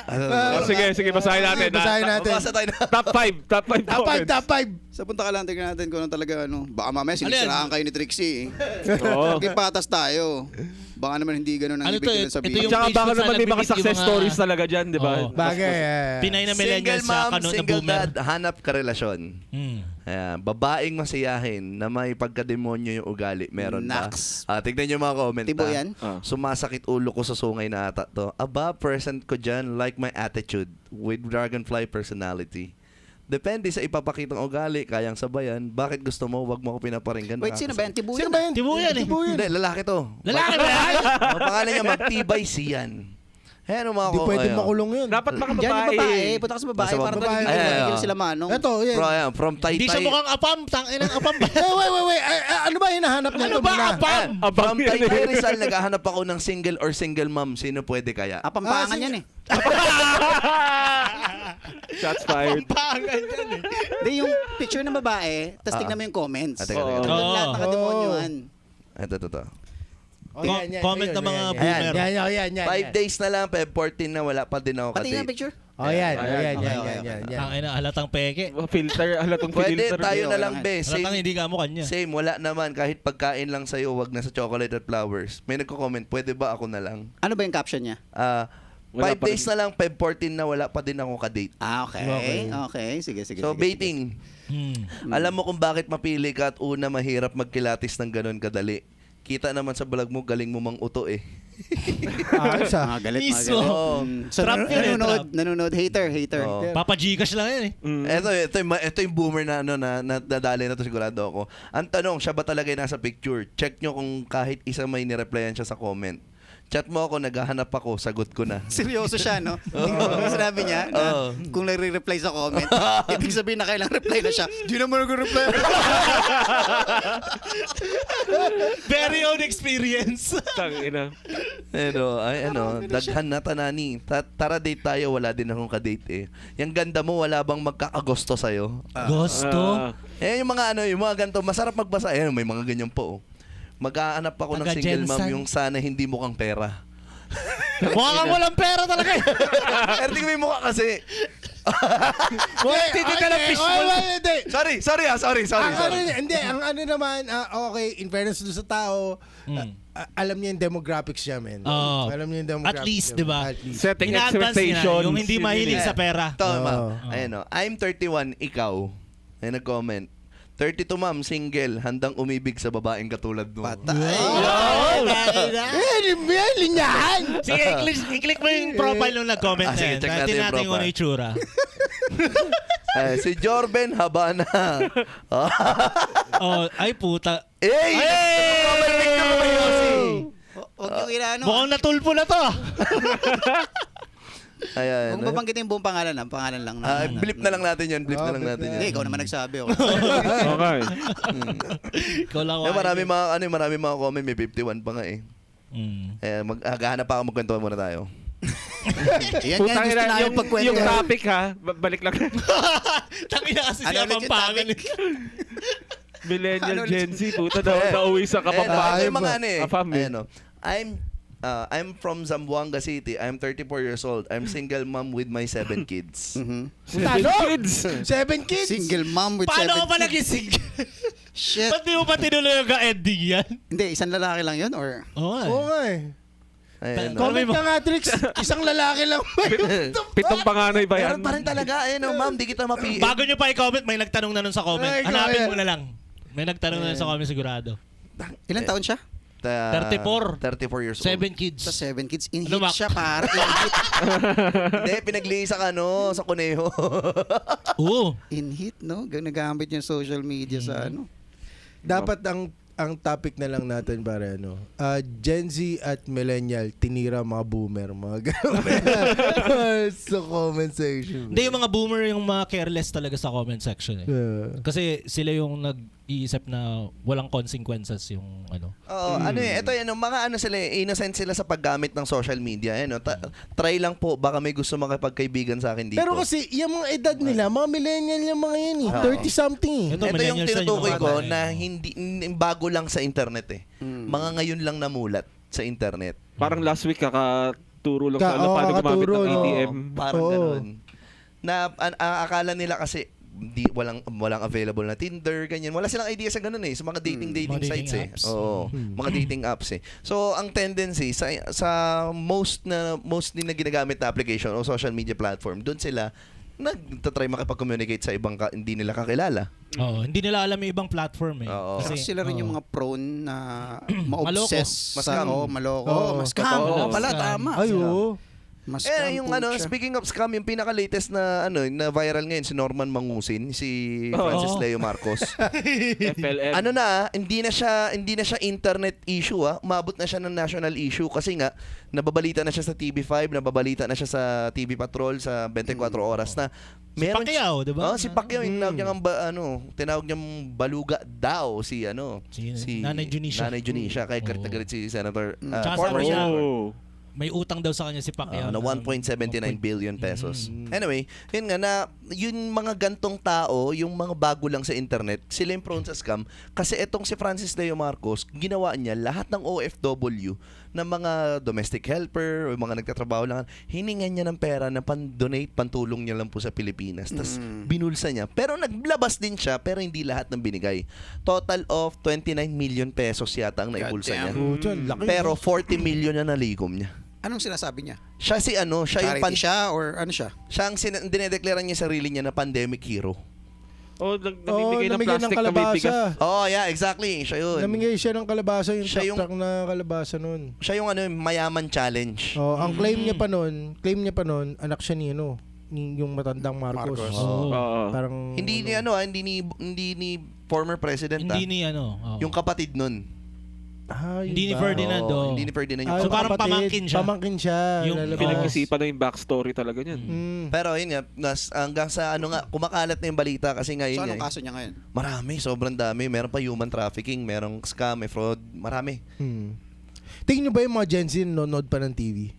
Sige, basahin natin.
Basahin natin.
Basta tayo na.
Top 5
Top 5,
comments.
top 5.
Sa punta ka lang, tignan natin kung ano talaga, baka mamaya
Ano yan?
sinisiraan kayo ni Trixie.
Oo.
Maging patas tayo. Baka naman hindi ganun ang
Ano
ibig
to,
nila
ito
sabihin.
yung
Tsaka
page
baka
kung saan
naman may mga
nag-meet yung
success
mga-
stories talaga dyan, di ba?
Oo.
Bagay.
Pinay na
Single
millennials sa
mom,
kanon na
single
boomer.
dad, hanap karelasyon. Ayan, babaeng masiyahin na may pagkademonyo yung ugali. Meron
Naks.
ba? Tignan nyo mga comment.
Tibo yan?
Sumasakit ulo ko sa sungay na ata to. Aba, present ko dyan like my attitude with dragonfly personality. Depende sa ipapakitang ugali, kayang sabayan. Bakit gusto mo? Wag mo ako pinaparinggan.
Wait, sino ba yan? Tibo
Sino
yan?
ba yan?
Tibo yan eh.
Hindi, lalaki to.
Lalaki ba yan?
Ang pangalan niya, Magtibay Siyan. Ayan, mga
Hindi pwedeng makulong yun.
Dapat mga
Yan yung babae.
babae.
Punta ka sa babae.
Nasa
Para
babae.
talagang
Ayan,
hindi
ayan.
sila manong.
Ito, yan.
From Taytay.
Hindi siya mukhang apam. Tangin ang apam ba?
Wait. Ano ba hinahanap niya?
Ano
Ito
ba
muna.
apam?
From
Abang yan
Taytay
eh.
Rizal, naghahanap ako ng single or single mom. Sino pwede kaya?
Pampangan
sige.
yan eh.
Shots fired.
Pangan yan eh.
Hindi, yung picture ng babae, tapos tignan mo yung comments.
Teka.
Oo.
Doon lahat nakademonyohan.
Ito.
Oh, yan, yan,
Comment
ayun,
ng mga
yan,
boomer.
Yan.
5 days na lang, Feb 14 na wala pa din ako
Pati nga
kadate.
picture.
Oh, yan.
Okay.
Ang ina, halatang peke.
Filter, halatong
Pwede
filter.
tayo na
okay
lang,
lang.
be.
Halatang
Same,
hindi ka mo kanya.
same, wala naman. Kahit pagkain lang sa'yo, wag na sa chocolate at flowers. May nagko-comment, pwede ba ako na lang?
Ano ba yung caption niya?
5
Wala pa
days na lang, Feb 14 na wala pa din ako kadate.
Okay. Sige.
So, baiting. Alam mo kung bakit mapili ka at una mahirap magkilatis ng ganun kadali. Kita naman sa vlog mo, galing mo mang uto eh.
Ayos ah.
Galit,
Mismo.
Oo.
So,
Trap yun eh, trap.
nanonood, hater.
Oo.
Papa Gcash lang yan eh.
Ito yung boomer na nadali na to, sigurado ako. Ang tanong, siya ba talaga yung nasa picture? Check nyo kung kahit isa may nireplyan siya sa comment. Chat mo ako, naghahanap ako, sagot ko na.
Seryoso siya, no? Sinabi niya na kung nagre-reply sa comment, ibig sabihin na kailang reply na siya. Di naman nag-reply.
Very own experience.
Tangina.
Daghan na tanani. Tara date tayo, wala din akong kadate eh. Yung ganda mo, wala bang magkakagusto sa'yo?
Gusto.
Yung mga ganito, masarap magbasa. May mga ganyan po. Mag-aanap ako ng
Taga
single mom
Jensen.
yung sana hindi mukhang pera.
Mukha kang walang pera talaga eh.
Pero tingnan mo yung mukha kasi.
Titi ka ng fishball.
Sorry.
Ang ano naman, okay, in fairness doon sa tao, alam niya yung demographics niya, men.
Oo.
Alam niya yung demographics
At least,
niya,
di ba?
At least.
Setting
Ina-advance
expectations.
nila yung hindi mahilig sa pera.
Ito,
Oo.
ma'am. Ayun, I'm 31, ikaw. Ay nag-comment. 32, ma'am, single, handang umibig sa babaeng katulad mo.
Patay.
Linyahan!
Sige, i-click mo yung profile nung nag-comment na
Sige,
yan.
check natin yung
Natin kung ano
profile.
yung tsura.
Si Jorben Habana.
Oh, ay puta.
Hey!
Huwag yung inaano.
Mukhang natulpo na to.
Ayan.
Kung babanggitin yung buong pangalan lang, pangalan lang.
Blip na lang natin yun. Blip na lang natin
Hindi,
yan.
ikaw naman nagsabi. Okay.
Okay.
Ikaw lang.
Marami mga comment. May 51 pa nga eh. Maghahanap pa ako, magkwentuhan muna tayo.
Yan nga, gusto na yung pagkwento.
Yung topic ha, balik lang.
Tangina kasi
Ano
siya
ulit yung
pampangan.
Millennial
Ano ulit?
Gen Z, puta daw nauwi sa Kapampangan.
Ito yung mga ano eh.
Afam eh.
Ayan, I'm from Zamboanga City. I'm 34 years old. I'm single mom with my 7 kids.
Talo?
Kids.
7 kids?
Single mom with
Paano ka
7
pa
kids.
naging single?
Shit.
Ba't di mo pa tinuloy yung ka-ending yan?
Hindi, isang lalaki lang yun or...
Oo
Oo nga eh.
Ayan,
Comment ka nga, Trix. Isang lalaki lang.
Pitong panganay ba yan?
Meron pa rin talaga. Ma'am, di kita mapi...
Bago nyo pa i-comment, may nagtanong na nun sa comment.
Ay,
Hanapin
grabe.
mo na lang. May nagtanong na nun sa comment sigurado.
Ilan taon siya?
34.
34 years old.
7 kids.
Sa 7 kids. In
Ano,
hit
Mac?
siya, par. In hit.
Hindi, pinagliisa ka sa kuneho.
Oo.
In hit, no? Nagamit niya social media sa ano.
Dapat ang ang topic na lang natin para Gen Z at millennial tinira mga boomer, mga gano'n. Sa comment section.
Hindi, yung mga boomer yung mga careless talaga sa comment section eh. Kasi sila yung nag-iisip na walang consequences yung
Oo, ito mga sila, innocent sila sa paggamit ng social media. Try lang po, baka may gusto makipagkaibigan sa akin dito.
Pero kasi, yung mga edad nila, mga millennial yung mga yan eh. 30-something eh.
Ito,
Ito yung
millennials yan,
tinutukoy
yung
ko
mga
na hindi bago lang sa internet eh. Mga ngayon lang namulat sa internet.
Parang last week kakaturo lang sa paano gumamit
kakaturo,
ng
no?
ATM.
Parang
Oo.
ganun. Na akala nila kasi walang available na Tinder, ganyan. Wala silang idea sa ganun eh. Sa mga dating
Mga dating
sites
apps.
Oo. Mga dating apps eh. So, ang tendency sa mostly na ginagamit na application o social media platform, doon sila nagtatry makipag-communicate sa ibang hindi nila kakilala.
Oo, hindi nila alam yung ibang platform eh.
Oo.
Kasi sila rin yung mga prone na ma-obsess
Maloko.
sa
Mascam.
maloko. Mascam.
Totoo.
Pala,
Scam.
tama.
Ay, oo.
Mascam
Yung
po siya.
speaking of scam, yung pinaka-latest na na viral ngayon si Norman Mangusin, si Francis Leo Marcos.
FLN.
Hindi na siya internet issue umabot na siya ng national issue kasi nga nababalita na siya sa TV5, nababalita na siya sa TV Patrol sa 24 oras na meron
Pacquiao, di ba?
si Pacquiao yung tinawag niyang baluga daw si
Nanay Junisha.
Nanay Junisha kay
Oo.
Kartagalit si Senator
Tsaka
former
sabi niya,
Oh.
may utang daw sa kanya si Pacquiao.
na 1.79 billion pesos. Anyway, yun nga na yung mga gantong tao, yung mga bago lang sa internet, sila yung prone sa scam kasi etong si Francis Leo Marcos, ginawa niya lahat ng OFW na mga domestic helper o mga nagtatrabaho lang, hiningan niya ng pera na pan-donate, pantulong niya lang po sa Pilipinas. Tapos binulsa niya. Pero naglabas din siya, pero hindi lahat ng binigay. Total of 29 million pesos yata ang naibulsa niya.
Laki.
Pero 40 million na naligom niya.
Anong sinasabi niya?
Siya siya yung
Charity siya or ano siya?
siya ang dinedeklara niya sarili niya na pandemic hero.
Namimigay ng
namigay ng
plastic na may bigas.
kalabasa.
Oh, yeah, exactly. Siya yun.
Namigay siya ng kalabasa, yung
Siya yung-
truck na kalabasa nun.
Siya yung mayaman challenge.
Ang claim niya pa nun, anak siya ni yung matandang Marcos.
Marcos.
Oo.
Oo.
Parang
Hindi ni former president.
Hindi ni oo.
Yung kapatid nun.
Hindi ni
ba?
Ferdinand.
Oo, hindi ni Ferdinand yung
So,
yung
parang
kapatid,
pamangkin siya.
Pamangkin siya.
Yung
lalabas.
Pinag-isipan na yung backstory talaga niyan.
Pero yun nga, hanggang sa kumakalat na yung balita kasi nga
So
yun
anong
nga.
kaso niya ngayon?
Marami, sobrang dami. Meron pa human trafficking, merong scam, may fraud, marami.
Tingin nyo ba yung mga Gen Z nanonood pa ng TV?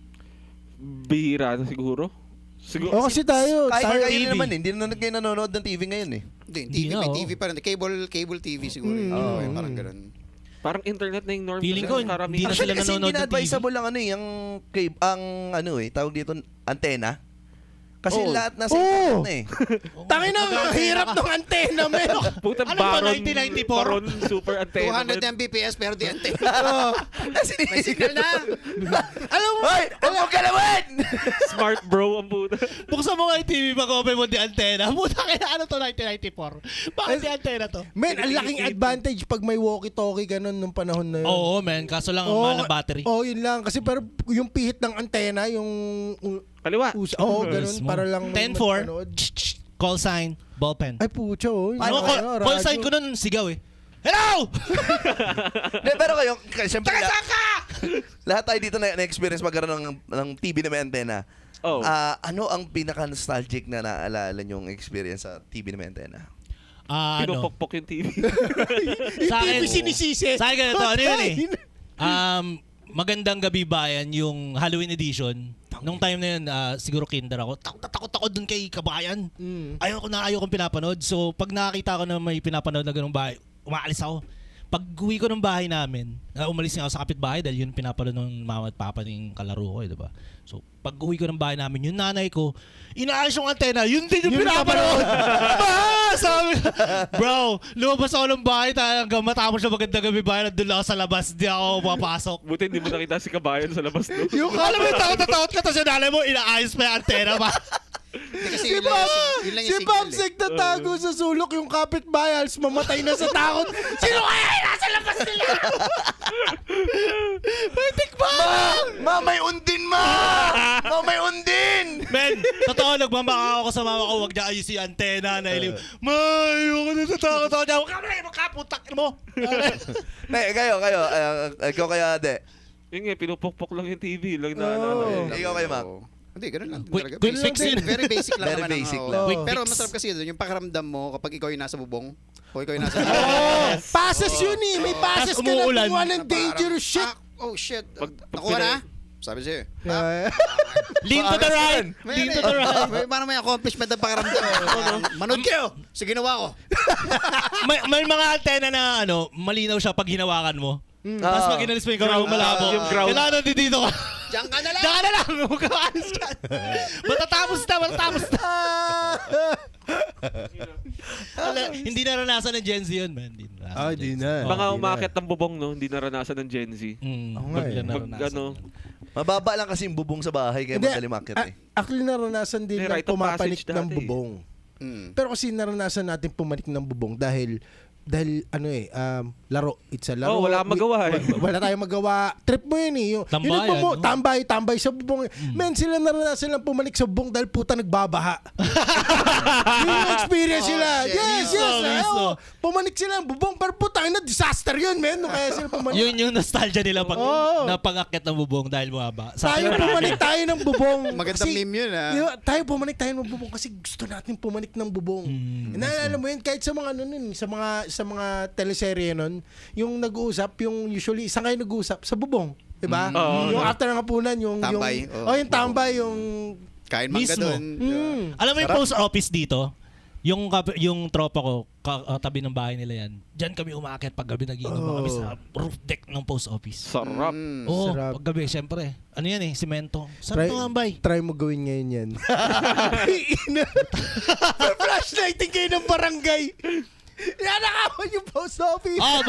Bihira na siguro.
O kasi tayo
Kayo
TV.
naman hindi na kayo nanonood ng TV ngayon eh.
Hindi,
Hindi na,
may TV pa rin. Cable TV siguro. Parang ganun.
Parang internet na yung norm.
Feeling
kasi
ko,
karamihan.
hindi na sila
Actually, kasi
nanonood
hindi
ng
na-advisable lang tawag dito, antena. Kasi
Oo.
lahat nasa
Oo.
internet na eh.
Tangin na, ang hirap ng antena, men.
Puta,
Ano ba,
Baron,
1994?
Baron super antenna.
200 Mbps pero di ante.
May
signal na.
Alam mo,
Hoy! Huwag mo galawan!
Smart bro ang puta.
Buksan mo nga yung TV, mag-open mo di antena. Puta kaya ano to, 1994? Bakit di antena to?
men, ang laking advantage pag may walkie-talkie ka nun nung panahon na yun.
Oo, man. Kaso lang ang mahal ng battery.
Oo, yun lang. Kasi pero yung pihit ng antena, yung
Kaliwa.
ganun, para lang
10-4,
manood.
call sign, ballpen.
Ay, pucha, oh.
Ano, call sign ko nun, sigaw eh. Hello!
Pero kayo, siyempre, lahat tayo dito na-experience magkaroon ng TV na may antena.
Oh.
Ano ang pinaka-nostalgic na naalala nyong experience sa TV na may antena?
Pinupokpok yung TV.
Sa akin,
sinisisi.
sa akin ganito, ano yun eh. Magandang Gabi Bayan, yung Halloween edition. Nung time na yun, siguro kinder ako. Takot ako dun kay Kabayan. Ayaw kong pinapanood. So, pag nakakita ko na may pinapanood na ganung bahay, umaalis ako. Pag uwi ko ng bahay namin, umalis nga ako sa kapitbahay dahil yun pinapanood ng mama at papa ng kalaro ko, diba? So, pag uwi ko ng bahay namin, yung nanay ko, inaayos yung antena, yun din yung pinapanood! Sabi ko, bro, lumabas ako ng bahay hanggang matapos na Magandang Gabi Bayan, nandun lang ako sa labas, di ako papasok.
Buti hindi mo nakita si Kabayan sa labas doon.
Yung alam mo yung takot ka, tapos yung nanay mo, inaayos pa yung antena pa.
Kasi
Si
yun lang
Bob,
yun lang
si
yung signal
Bobsek natago sa sulok yung kapitbahay, halos mamatay na sa takot. Sino kaya yung nasa labas nila? May tikman
Ma, may undin, ma! Ma, may undin!
Men, totoo, nagmamaka ako sa mama ko, wag niya ayos yung antena na ilim. May, ayoko na tatakot ako niya. Huwag ka na, makaputak mo.
Kayo, ikaw kaya, de.
Yun nga, pinupukpok lang yung TV. Lang na,
Ikaw kayo, Mac.
Hindi, ganun lang.
Quick-
Talaga.
quick
Basic
fix
din.
yun.
Very basic lang
Very
naman.
basic
oo.
lang.
Quick
Pero
fix.
masarap kasi doon, yung pakiramdam mo kapag ikaw yung nasa bubong, o ikaw yung nasa
Passes yun eh. May passes
Tas
ka na
umuulan.
kumuha ng dangerous shit.
Oh shit.
Pag
Nakuha na? Sabi sa'yo.
Lean to the right. Lean to the right.
Parang may accomplishment ang pakiramdam. Manood kayo sa ginawa ko.
May mga antena na malinaw siya pag hinawakan mo. Tapos pag inalis mo yung kamay mo malabo.
yung ground.
Kailangan nandito ka.
Diyan ka na lang.
Diyan ka na lang. Huwag ka maalis dyan. Matatapos na. Hindi naranasan ng Gen Z yun, man. Hindi naranasan ng
Di
Gen Z.
na.
Mga umakit ng bubong, no? Hindi naranasan ng Gen Z.
Oo nga eh.
Mababa lang kasi yung bubong sa bahay, kaya
Hindi,
madali makit eh.
Actually, naranasan din
May
ng
rite of
pumapanik
passage
ng
dati.
bubong.
Mm.
Pero kasi naranasan natin pumanik ng bubong dahil laro. It's a laro.
Oh, wala kang magawa eh.
Wala tayong magawa. Trip mo yun eh.
Tambayan, no?
Tambay sa bubong. Men, sila naranasan lang pumanik sa bubong dahil puta nagbabaha. Yun yung experience sila.
shit.
Yes.
Mismo.
Pumanik sila ng bubong. Pero puta, disaster yun, men. Kaya sila pumanik.
Yun yung nostalgia nila pag
Oo.
napag-akit ng bubong dahil bumaba. Sa
Tayo
akin marami.
pumanik tayo ng bubong.
Magandang
Kasi-
meme yun, ha?
Di ba, tayo pumanik tayo ng bubong kasi gusto natin pumanik ng bubong. Naalala mo yun, kahit sa mga sa mga teleserye nun, yung nag-uusap, yung usually isang kayo nag-uusap sa bubong, 'di ba? Yung after ng hapunan,
Tambay,
yung tambay, yung
Kain mangga
Mismo.
doon.
Alam mo yung post office dito? Yung tropa ko, tabi ng bahay nila yan. Diyan kami umaakit pag gabi nagiinom kami sa roof deck ng post office.
Sarap.
Oo,
sarap.
pag gabi, syempre. Ano yan eh, simento. Sarap to ambay.
Try mo gawin ngayon yan. Flashlighting kayo ng barangay. Nanakawan yung post office.
Oh,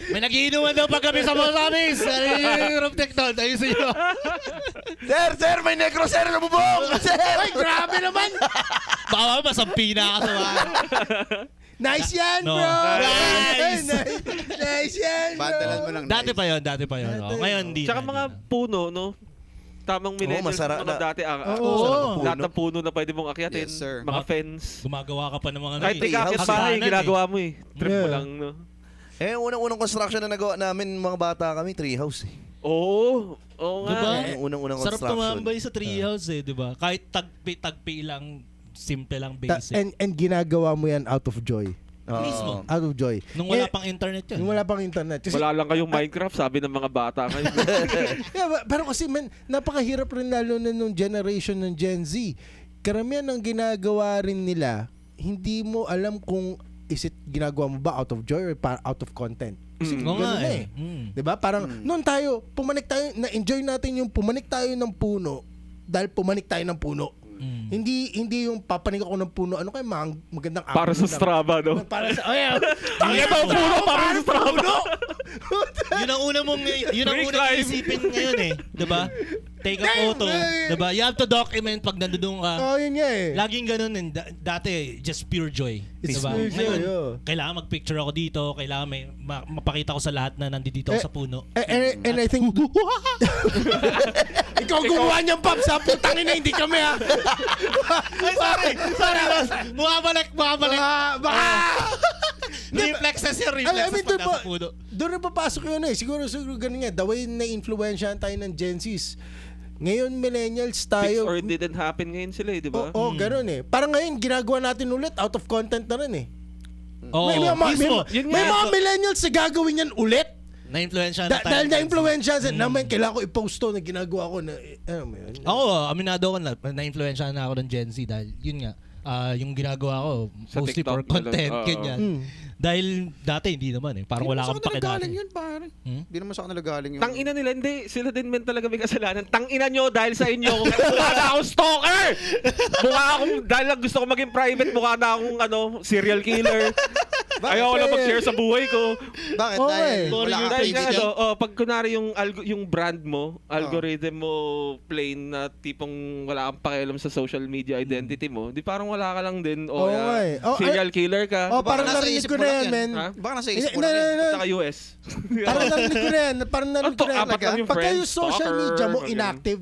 may nagiinuman daw pag gabi sa post office. Ano yung roof deck doon? Ayusin nyo.
Sir, may necroser na bubong! Sir!
Ay, grabe naman.
Baka masampi na ako sa bahay.
Nice yan,
No.
bro.
Nice.
Nice yan, bro.
Bandalan mo ng
Dati pa yun. Oh. Ngayon, hindi.
Tsaka mga puno, no? Tamang millennials
masarap
mga
na.
dati.
Oo.
Lahat ng puno na pwede mong akyatin.
Yes, sir.
Mga fence.
Gumagawa ka pa ng mga
Kahit
Tree
ikaw akit
house.
bahay,
Hagdanan
ginagawa mo eh. Trip mo
Yeah.
lang, no?
Unang-unang construction na nagawa namin mga bata kami, treehouse eh.
Oo. Oo nga.
Diba?
eh.
Yung unang-unang
Sarap
construction.
tumambay sa treehouse eh, di ba? Kahit tagpi lang, simple lang
Ta-
basic.
and ginagawa mo yan out of joy.
Oo.
Mismo.
Out of joy.
Nung wala
Eh,
pang internet yun.
Nung wala pang internet. Kasi,
Wala lang kayong Minecraft, sabi ng mga bata ngayon.
pero kasi man, napakahirap rin lalo na nung generation ng Gen Z. Karamihan ng ginagawa rin nila, hindi mo alam kung is it ginagawa mo ba out of joy or out of content. Kasi
Oo
ganun
nga
na
eh. Mm.
'Di ba? Parang noon tayo, pumanik tayo, na-enjoy natin yung pumanik tayo ng puno dahil pumanik tayo ng puno.
Mm.
Hindi yung papanik ako ng puno. Ano kaya magandang
Para sa
lang.
Strava, no?
Para sa
Tangin ang puno para sa Strava.
Yun ang una mong isipin ngayon eh, 'di ba? Take a photo, 'di ba? You have to document pag nandoon ka.
Oh, yun nga eh.
Laging ganun eh. Dati just pure joy, 'di
It's
ba?
pure joy,
Ngayon,
oh.
kailangan mag-picture ako dito, kailangan may mapakita ko sa lahat na nandito ako sa puno.
And I think ikaw gumawa niyang pop sa putangin na hindi kami ha.
Ay, sorry, boss. Bumabalik.
Baka
Reflexes yung
I mean,
reflexes pag nasa puno.
doon na papasok yun eh. Siguro ganun nga. The way na influensyahan tayo ng Gen Zs. Ngayon, millennials
Fix
tayo.
or didn't happen ngayon sila eh, di ba?
Oo, ganun eh. Parang ngayon, ginagawa natin ulit. Out of content na rin eh.
Oo, mismo.
Yun
May
nga.
mga millennials na gagawin yan ulit.
Na-influensya na tayo.
Dahil na-influensya. Naman, kailangan ko i-post to na ginagawa ko na, ano mo yun?
Ako, aminado ko na-influensya na ako ng Gen Z dahil yun nga, yung ginagawa ko,
Sa
mostly
TikTok
for content,
na lang.
ganyan. Dahil dati hindi naman eh. Parang wala akong pake
galing
dati.
yun, pare.
Hmm?
Hindi naman sa kanila galing yun.
Tangina nila, hindi. Sila din men talaga may kasalanan. Tangina nyo dahil sa inyo. Mukha na akong stalker! Mukha akong, dahil lang gusto ko maging private, mukha na akong serial killer. Ayaw ko na mag-share sa buhay ko.
Bakit?
Oo,
Dahil
eh.
wala kang
Dahil nga,
kaibigan?
pag kunwari yung brand mo, algorithm mo plain na tipong wala kang pakialam sa social media identity mo, di parang wala ka lang din. O
Oo nga eh. Oh,
serial killer ka.
Oh, parang
nasa
narinig
isip
ko
mo
na
lang
yan,
yan.
men.
Ha?
Baka nasa
Eh,
isip mo lang yan.
Saka US.
Parang narinig ko na yan. Parang narinig ko na yan.
Apat lang yung
Pagka
friends,
yung social
stalker,
media mo
ganun.
inactive,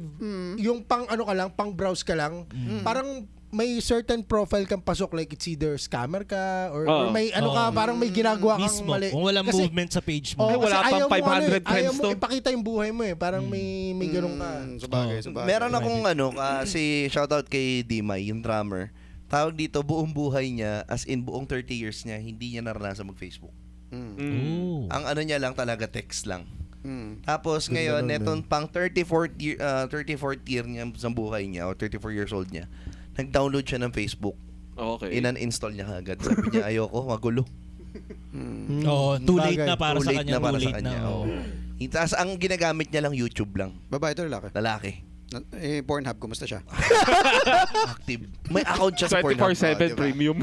yung pang ano ka lang, pang browse ka lang, parang may certain profile kang pasok, like it's either scammer ka or may ano ka, parang may ginagawa kang
Mismo,
mali.
kung walang
Kasi-
movement sa page mo.
Oh,
Ay, wala
kasi
pang
ayaw mo,
500
ayaw
friends
mo
to.
ipakita yung buhay mo eh. Parang may ganun ka.
Sabagay,
Oh.
sabagay.
Meron akong si shoutout kay Dimay, yung drummer. Tawag dito, buong buhay niya, as in buong 30 years niya, hindi niya naranasan mag-Facebook.
Oh.
Ang ano niya lang talaga, text lang.
Mm.
Tapos ngayon,
naman,
netong pang 34th year niya sa buhay niya, o 34 years old niya, nag-download siya ng Facebook.
Okay.
Inan-install niya agad. Sabi niya, ayoko, magulo.
Oo, too late
Bagay.
na para
Too
sa
late
kanya.
na para
Too
sa
late
kanya.
na.
Oo. Tapos ang ginagamit niya lang YouTube lang.
Babae ito lalaki?
Lalaki.
Pornhub, kumusta siya?
Active. May account siya sa Pornhub.
24/7 premium.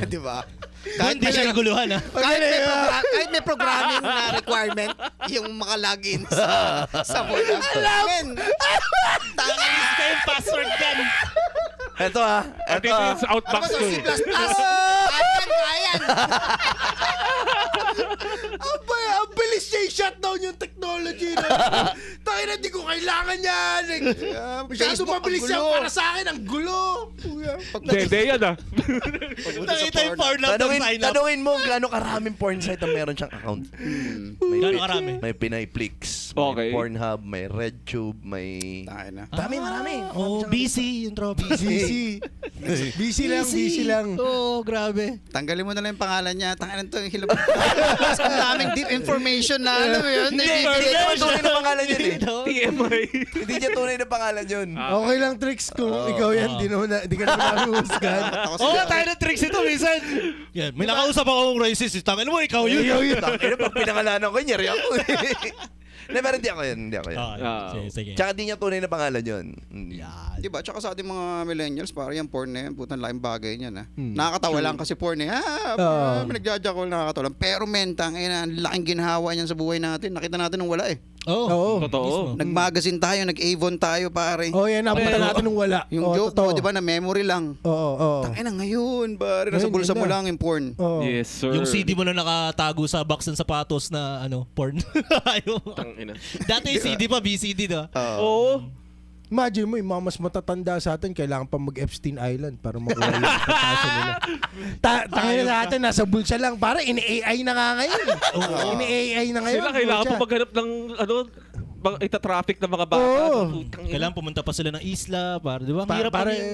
Di ba?
Hindi siya naguluhan ha.
Kahit may programming na requirement, yung maka-login sa Pornhub. Men,
Basta yung password yan.
Ito
At
Ito
ito yung sa
ano
outbox
ba to?
ko
C++?
eh.
Ayan.
Ang bilis niya i-shutdown yung technology na. Tayo na, di ko kailangan yan. Masyado
Facebook,
mabilis
ang
yan
gulo.
para sa akin. Ang gulo.
Dede yan ah.
Nakita yung porn lang ng sign up.
Tanungin mo gaano karaming porn site ang meron siyang account. May
Gaano karami?
May Pinayflix,
Okay.
may Pornhub, may RedTube, may...
Tayo na.
Marami.
Oh, busy yung trophy.
Busy. Busy lang.
Oo, grabe.
Tanggalin mo na lang yung pangalan niya. Tangalan to yung hilab.
Ang daming deep information na alam mo yun.
Hindi naman tunay na pangalan yun eh.
TMI.
Hindi niya tunay na pangalan yun.
Okay lang, Tricks, kung ikaw yan, di ka naman nahuhusgan.
Oo, tayo ng tricks ito minsan. Yan, may nakausap akong racist. Tangin mo, ikaw yun.
Tangina, pag pinangalanan ko, nyari ako eh. Hindi, pero hindi ako yun.
Sige.
Tsaka di niya tunay na pangalan yun.
Di ba? Tsaka sa ating mga millennials, parang yung porn na yan, putang laking bagay niyan. Nakakatawa lang kasi porn eh. Nagjajakol, nakakatawa lang. Pero mentang, ang laking ginhawa niyan sa buhay natin. Nakita natin nung wala eh.
Oo.
Totoo.
Nag-magazine tayo, nag-Avon tayo, pare.
Oh, yan, napunta natin nung wala.
Yung joke mo, di ba, na memory lang.
Oo.
Tangina ngayon, pare. Nasa
Ngayon,
bulsa
yun
mo
na.
lang yung porn.
Oo.
Yes, sir.
Yung CD mo na nakatago sa box ng sapatos na porn. Ayaw.
Tangina.
Dati yung CD pa, BCD na.
Oo.
Imagine mo, yung mga mas matatanda sa atin, kailangan pa mag-Epstein Island para makuha yung pagkasa nila. Tangin na natin, nasa bulsa lang. Para ini-AI na nga ngayon. Ini-AI na ngayon.
Sila kailangan pa
bulsa.
maghanap ng ita-traffic ng mga bata.
Oo.
Putang ina.
Kailangan pumunta pa sila ng isla. Para, di ba? Ang
Pa-
hirap
para,
maging,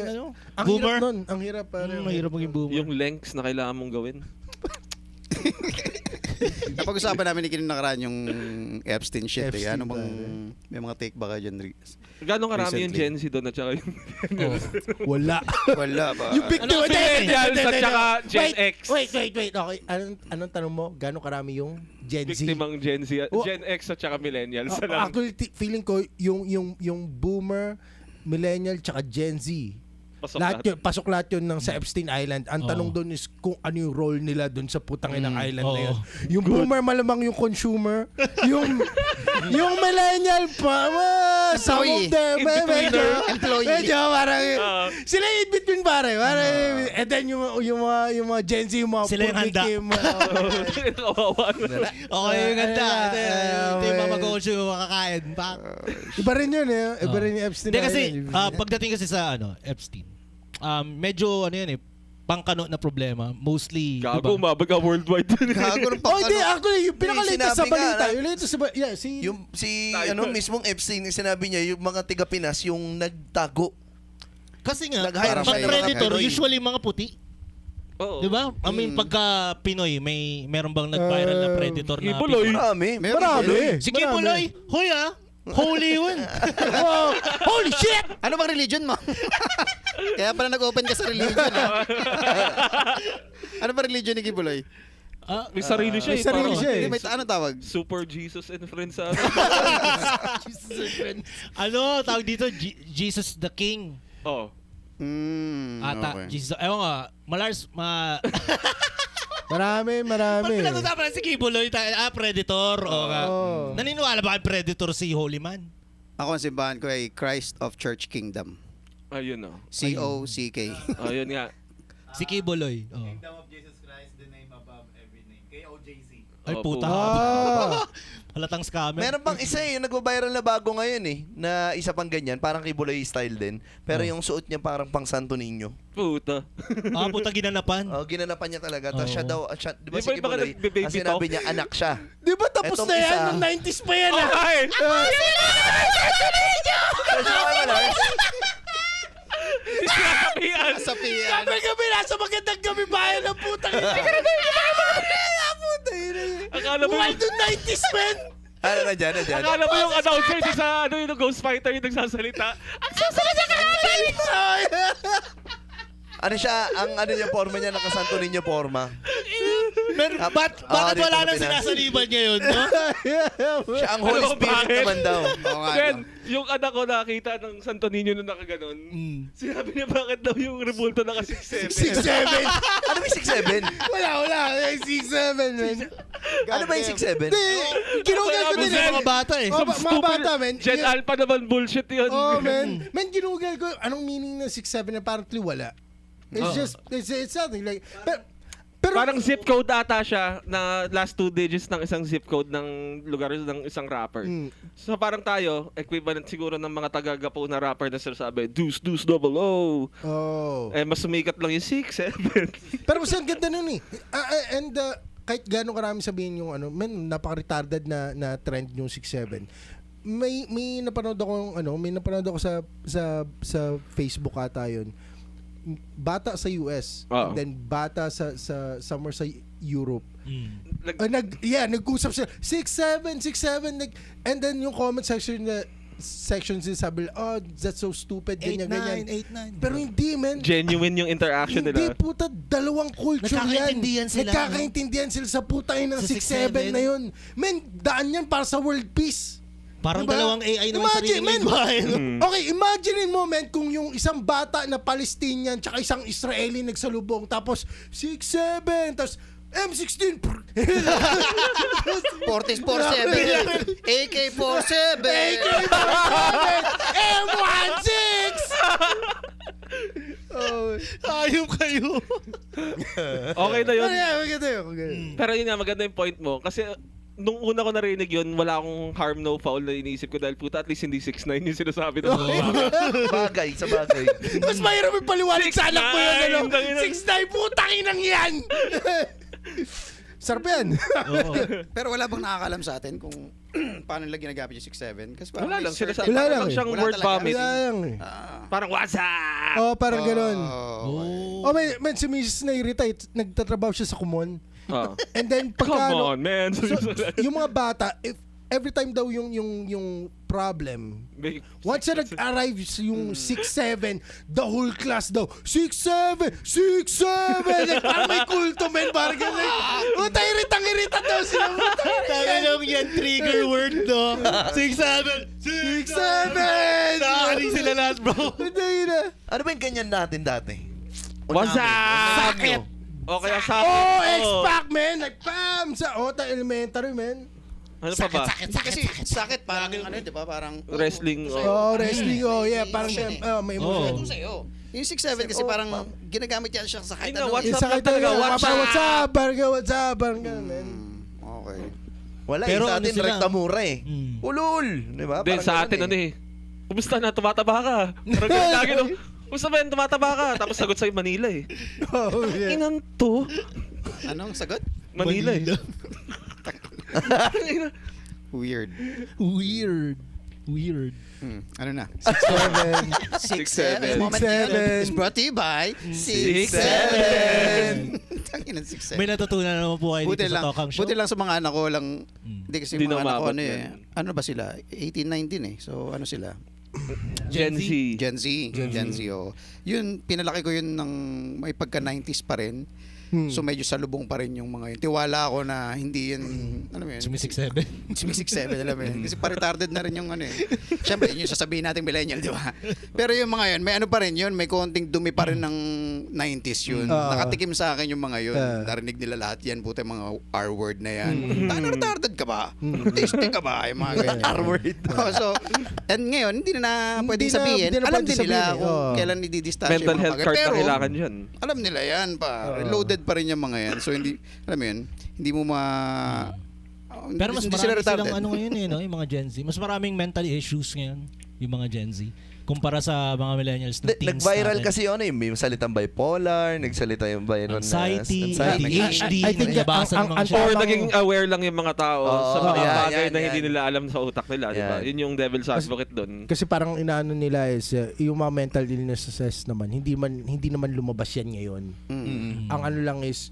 ang
boomer.
hirap nun. Ang hirap, pare.
Mahirap maging boomer.
Yung lengths na kailangan mong gawin.
Napag-usapan namin ni Kinin nakaraan yung Epstein shit.
Epstein,
Ano bang, may mga take ba kayo dyan, Riz?
Gano'ng karami yung
Recently.
Gen Z doon at saka yung
Wala.
Wala ba?
Yung big
Ano,
millennials at saka Gen X.
Wait. Okay. Anong tanong mo? Gano'ng karami yung Gen Z?
Biktimang Gen Z,
Oh.
Gen X at saka millennials.
Actually, feeling ko yung boomer, millennial, tsaka Gen Z. Pasok lahat yun ng sa Epstein Island. Ang tanong doon is kung ano yung role nila doon sa putang inang island na yun. Yung boomer malamang yung consumer. yung millennial pa, some of them, medyo parang, sila in between pare. And then yung mga Gen Z, yung mga
Sila yung
poor
handa.
victim,
Kawawa na.
Okay, yung ganda. Ito yung
man.
mamagosyo yung makakain.
Iba rin yun eh. Iba rin yung Epstein
Hindi kasi,
Island.
pagdating kasi sa Epstein, medyo pangkano na problema. Mostly,
Gago,
diba?
umabag ka worldwide dun.
Gago ng
Oh, hindi. Actually, yung pinaka-latest sa
sinabi nga,
balita.
na-
Yung latest sa balita. Yeah,
Mismong Epstein, sinabi niya, yung mga tiga Pinas, yung nagtago.
Kasi nga,
Nag-hire
pag
siya ng mga
predator,
Pinoy.
usually mga puti.
Oo.
Di ba? I mean, pagka Pinoy, meron bang nag-viral na predator na
Ibuloy.
Marami.
Marami.
Si Kibuloy, hoy holy one.
Wow. Holy shit!
Ano bang religion mo? Kaya pala nag-open ka sa religion. Ha? Ano ba religion ni Kibuloy?
May sarili siya
may
eh.
sarili
Parang
siya eh.
May ano tawag?
Super Jesus and friends sa
Tawag dito, Jesus the King.
Oh.
Ata,
Okay.
Jesus. Ewan nga,
Marami.
Pag pinag-usapan si Kibuloy, Predator.
Oo.
Naniniwala ba kay Predator si Holy Man?
Ako ang simbahan ko ay Christ of Church Kingdom.
Ayun o.
C-O-C-K.
Ayun nga.
Si Kibuloy. Oh.
Kingdom of Jesus Christ, the name above every name. KOJC.
Ay,
Opo.
puta. Halatang scammer.
Meron pang isa yung nagbabiral na bago ngayon na isa pang ganyan, parang Kibuloy style din. Pero yung suot niya parang pang Santo Niño.
Puta.
Puta ginanapan.
Oh, ginanapan niya talaga. Tapos
Oo.
siya daw, di ba
Di
si
ba yung baka
Kibuloy,
nagbe-baby
ang sinabi
talk?
niya, anak siya.
Di ba tapos
Etong
na yan?
isa.
Nung 90s pa yan ah.
Okay!
Pero siya ka Lars,
Sinasabihan!
Sapian.
Sabi kami, nasa magandang gabi bayan ng putang ina.
Akala mo
Buhay
yung,
nung 90s, man.
ano na dyan,
akala mo yung announcer sa yung Ghost Fighter yung nagsasalita. Ang susunod sa kalaban!
Ano siya, ang ano niya, forma niya, naka-Santo Niño forma.
Bakit
dito
wala
sa
nang
Pinas.
sinasaliban ngayon, no?
Siya ang Holy
Ano,
Spirit
bakit?
naman daw.
Oo nga,
Then,
no?
yung anak ko nakita ng Santo Niño na nakaganon, sinabi niya bakit daw yung rebulto naka 6'7".
6'7".
Ano ba yung 6'7"?
Wala. 6'7", man.
Ano ba yung 6'7"?
Hindi, kinugal ko din
Sa
eh.
mga bata eh.
Oh, mga bata, man.
Jet Alpha naman bullshit yun.
Oh, man. Man, ginugal ko, anong meaning ng 6'7" na parang wala? It's just, it's nothing. Like, pero
Parang zip code ata siya na last 2 digits ng isang zip code ng lugar ng isang rapper. So parang tayo, equivalent siguro ng mga taga-Gapo na rapper na sinasabi, deuce, double O.
Oh.
Eh, mas sumikat lang yung 6, 7.
Pero mas ang ganda nun eh. And kahit gano'ng karami sabihin yung ano, man, napaka-retarded na trend yung 6'7". May napanood ako sa Facebook ata yun. Bata sa US,
Oo.
and then bata sa somewhere sa Europe.
Nag-
Nag-usap sila 6'7", and then yung comment section sabi, oh, that's so stupid, ganyan.
8'9".
Pero hindi, man.
Genuine yung interaction
Hindi,
nila.
puta, dalawang culture yan.
Nagkakaintindihan sila,
Nagkakaintindihan sila sa putang ng
Sa
6'7"
6'7".
na yun. Men, daan yan para sa world peace.
Parang
Diba?
dalawang AI naman
Imagine,
sarili
men.
lingwahe.
Okay, imaginein mo, men, kung yung isang bata na Palestinian tsaka isang Israeli nagsalubong, tapos 6'7", tapos M16,
40-47. AK-47.
M16!
Ayop kayo.
Okay na yun.
Maganda yun.
Pero yun nga, maganda yung point mo. Kasi nung una ko narinig yun, wala akong harm no foul na iniisip ko dahil puta at least hindi 6'9" yung sinasabi ng
Bagay, sa bagay.
Mas mahirap yung paliwanag sa anak mo yun, ano?
6'9",
6'9", putang inang yan! Sarap yan.
Oo.
Pero wala bang nakakalam sa atin kung paano nila ginagamit yung 6'7"? Kasi parang
Wala
may
lang,
certain-
sinasabi
Wala
lang
lang eh.
siyang
Wala
word
talaga.
vomit.
Wala lang eh.
Parang what's up?
Oh, parang ganun.
Oh.
Oh, may si Mrs. na-irritate. Nagtatrabaho siya sa Kumon.
Oh.
And then, pagka,
Come on, man.
so, yung mga bata, if every time daw yung problem, once na nag-arrive yung 6'7", the whole class daw, 6'7", 6'7", like, parang may kulto, men, parang gano'n. Iritang-irita daw sila.
Talagang yan trigger word, no? 6'7".
6'7".
Nakakaring sila lahat, bro.
Ano ba yung ganyan natin dati?
What's up?
Sakit.
O kaya sa
Oh, X-Pac, man. Like, bam! Sa elementary, man.
Ano pa ba?
Kasi sakit parang ano, di ba? Parang
Wrestling.
Oh, wrestling. Oh, yeah. Parang may emotion.
Ito sa'yo. Yung 6'7" kasi parang ginagamit yan siya sa kahit
Ay, na,
ano.
what's
eh.
up?
Sakit
talaga,
talaga.
what's up?
What's up? Parang ganun, man.
Okay.
Wala
Pero
sa
ano
atin,
sila?
rektamura eh.
Mm.
Ulul. Di ba?
Then
Parang
sa atin
ganun
ano eh. Kumusta na? Tumataba ka. Parang ganun lagi no. Kumusta ba yan? Tumataba ka. Tapos sagot sa'yo Manila eh.
Oh, yeah.
Inan to?
Anong sagot?
Manila eh.
Weird.
Weird.
Ano na?
6'7".
6'7". Moment
6'7".
yun is brought to you by
6'7".
Tangin ng 6'7".
May natutunan naman po kayo
Buti
dito
lang,
sa Tokang Show.
buti lang sa mga anak ko lang. Hindi kasi
Hindi
mga
na
anak ko
umabot
ano eh.
yan.
Ano ba sila? 18, 19 eh. So ano sila?
Gen Z.
Gen Z. Oh. Yun, pinalaki ko yun ng may pagka 90s pa rin. So medyo salubong pa rin yung mga yun. Tiwala ako na hindi yun, ano mo yun?
Sumisik 7.
Sumisik 7, alam mo yun. Kasi pa-retarded na rin yung ano eh. Siyempre, yun yung sasabihin natin millennial, di ba? Pero yung mga yun, may ano pa rin yun, may konting dumi pa rin ng 90s yun. Nakatikim sa akin yung mga yun. Narinig nila lahat yan, puta mga R-word na yan. Retarded ka ba? Autistic ka ba? Yung mga ganyan.
R-word.
So, and ngayon, hindi na pwedeng sabihin.
hindi na
Alam
pwede
din nila
sabihin,
kung
oo.
kailan i-distache
Mental
yung mga
health
bagay.
card na
Pero,
kailangan yun.
alam nila yan pa. Loaded pa rin yung mga yan. So, hindi, alam mo yun, hindi mo
Pero mas
hindi sila
marami silang
retarded.
ano ngayon no? Yung mga Gen Z. Mas maraming mental issues ngayon, yung mga Gen Z. Kumpara sa mga millennials na teens
Nag-viral
natin.
kasi yun eh. May salitang bipolar, nagsalita yung viral na
Anxiety,
anxiety.
ADHD,
I think
naglabasan
ang-
mga
ang-
siya.
Or
Tamang-
naging aware lang yung mga tao sa
Oo,
mga
yan,
bagay
yan,
na
yan.
hindi nila alam sa utak nila, di ba?
Yan.
Yun yung devil's advocate doon.
Kasi parang inaano nila is yung mga mental illnesses naman hindi naman lumabas yan ngayon. Ang ano lang is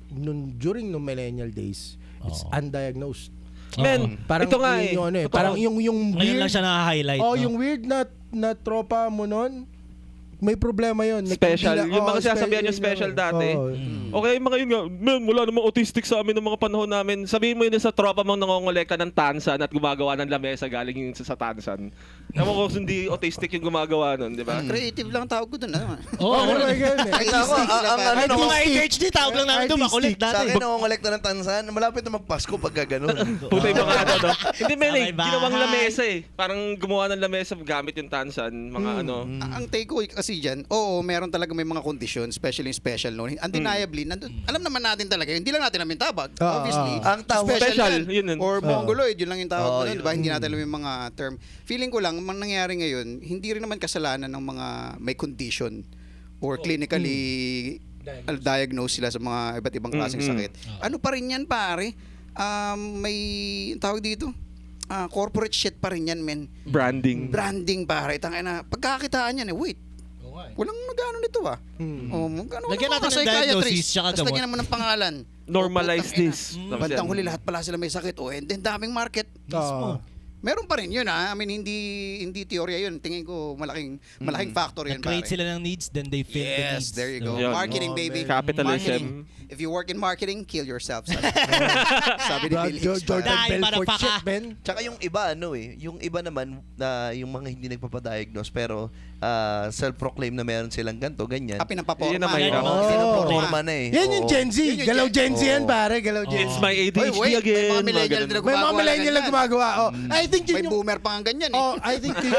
during no millennial days it's
Oo.
undiagnosed.
Men,
Parang
ito nga eh.
yung ano eh,
Totoo.
parang yung
Ngayon
weird
lang siya na-highlight.
Oh,
no?
yung weird na tropa mo noon, may problema yun.
Special. Yung mga
special
sinasabihan yung special dati.
Oh.
Okay, mga yun nga, man, wala namang autistic sa amin ng mga panahon namin. Sabihin mo yun sa tropa mong nangongolekta ng tansan at gumagawa ng lamesa galing yung sa tansan. Ewan ko kung hindi autistic yung gumagawa nun, di ba?
Creative lang tawag ko dun. Ano?
Oo,
Oh, my God.
Nakita ko, ang ano,
Yung mga ADHD, tawag lang namin doon, makulit
sa
dati.
akin nangongolekta ng tansan, malapit na magpasko pagka ganun.
Puta yung mga ano, no? Hindi, men, eh,
Sabay
ginawang
bahay.
lamesa eh. Parang gumawa ng lamesa gamit yung tansan, mga ano.
Ang take ko kasi dyan, oo, meron talaga may mga kondisyon, especially yung special loan. Undeniably, alam naman natin talaga, hindi lang natin namin tabag. Obviously.
Ang tawag-
Special,
yan.
yun yun.
Or mongoloid, yun lang yung tawag
Oo,
ko nun,
yun.
diba? Hindi natin alam yung mga term. Feeling ko lang, ang nangyayari ngayon, hindi rin naman kasalanan ng mga may condition or clinically diagnosed sila sa mga iba't ibang klaseng sakit. Ano pa rin yan, pare? May tawag dito? Corporate shit pa rin yan, men.
Branding.
Branding, pare. Tangay na, pagkakitaan yan, wait. Walang nagano nito
Lagyan natin ng diagnosis, tsaka
Tapos
gamot.
lagyan naman ng pangalan.
Normalize this. Tapos
Bandang
yan.
huli lahat pala sila may sakit. And then daming market.
Oo.
Meron pa rin yun I mean, hindi teorya yun. Tingin ko malaking factor yun,
Nag-create
pare.
sila ng needs, then they fill the needs.
Yes, there you go.
Yun.
Marketing,
Oh,
baby.
man.
Capitalism.
Marketing. If you work in marketing, kill yourself. Sabi, sabi ni Bill Hicks.
Jordan
Die,
Belfort
motherfucker.
shit, Ben.
Tsaka yung iba, yung iba naman, yung mga hindi nagpapadiagnose, pero self-proclaim na meron silang ganto, ganyan.
Pinapaporma.
Yun ang mahirap.
Oh.
Pinaporma na eh.
Yan yung
Oo.
Gen Z.
Yun yung
Galaw
Gen-
Gen Z yan, pare. Galaw Gen Z.
It's my ADHD
Wait,
again.
may mga
mga
millennial
ganun.
din
May mga millennial na gumagawa. Oh, I think
May
yun yung...
boomer pa nga ganyan eh.
Oh, I think yun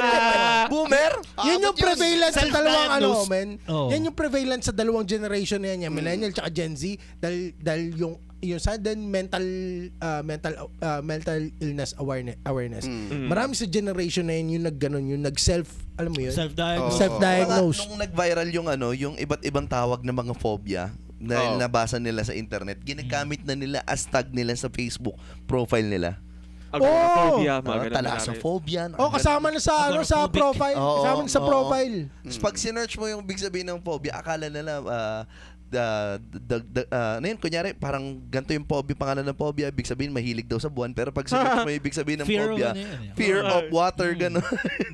Boomer?
yun yung
Abot yun.
prevalence sa dalawang ano,
Self-diagnosed.
men.
Oh.
Yan yung prevalence sa dalawang generation na yan, yung millennial tsaka Gen Z dahil yung sudden mental illness awareness. Marami sa generation na yun yung nagganon, yung alam mo yun?
Self-diagnosed.
Self-diagnosed.
Nung nag-viral yung iba't ibang tawag ng mga phobia, dahil
Oo.
nabasa nila sa internet, ginagamit na nila as tag nila sa Facebook profile nila.
Agoraphobia, mga ganun.
Talasophobia.
Oh, kasama na sa
Agoraphobic.
profile.
Oo,
Kasama na sa
oo.
profile.
Tapos pag sinearch mo yung big sabihin ng phobia, akala nila ano yun, kunyari, parang ganito yung phobia, pangalan ng phobia, ibig sabihin mahilig daw sa buwan, pero pag sinearch mo yung ibig sabihin ng
Fear of
phobia,
ano yun, eh.
fear of water, gano'n.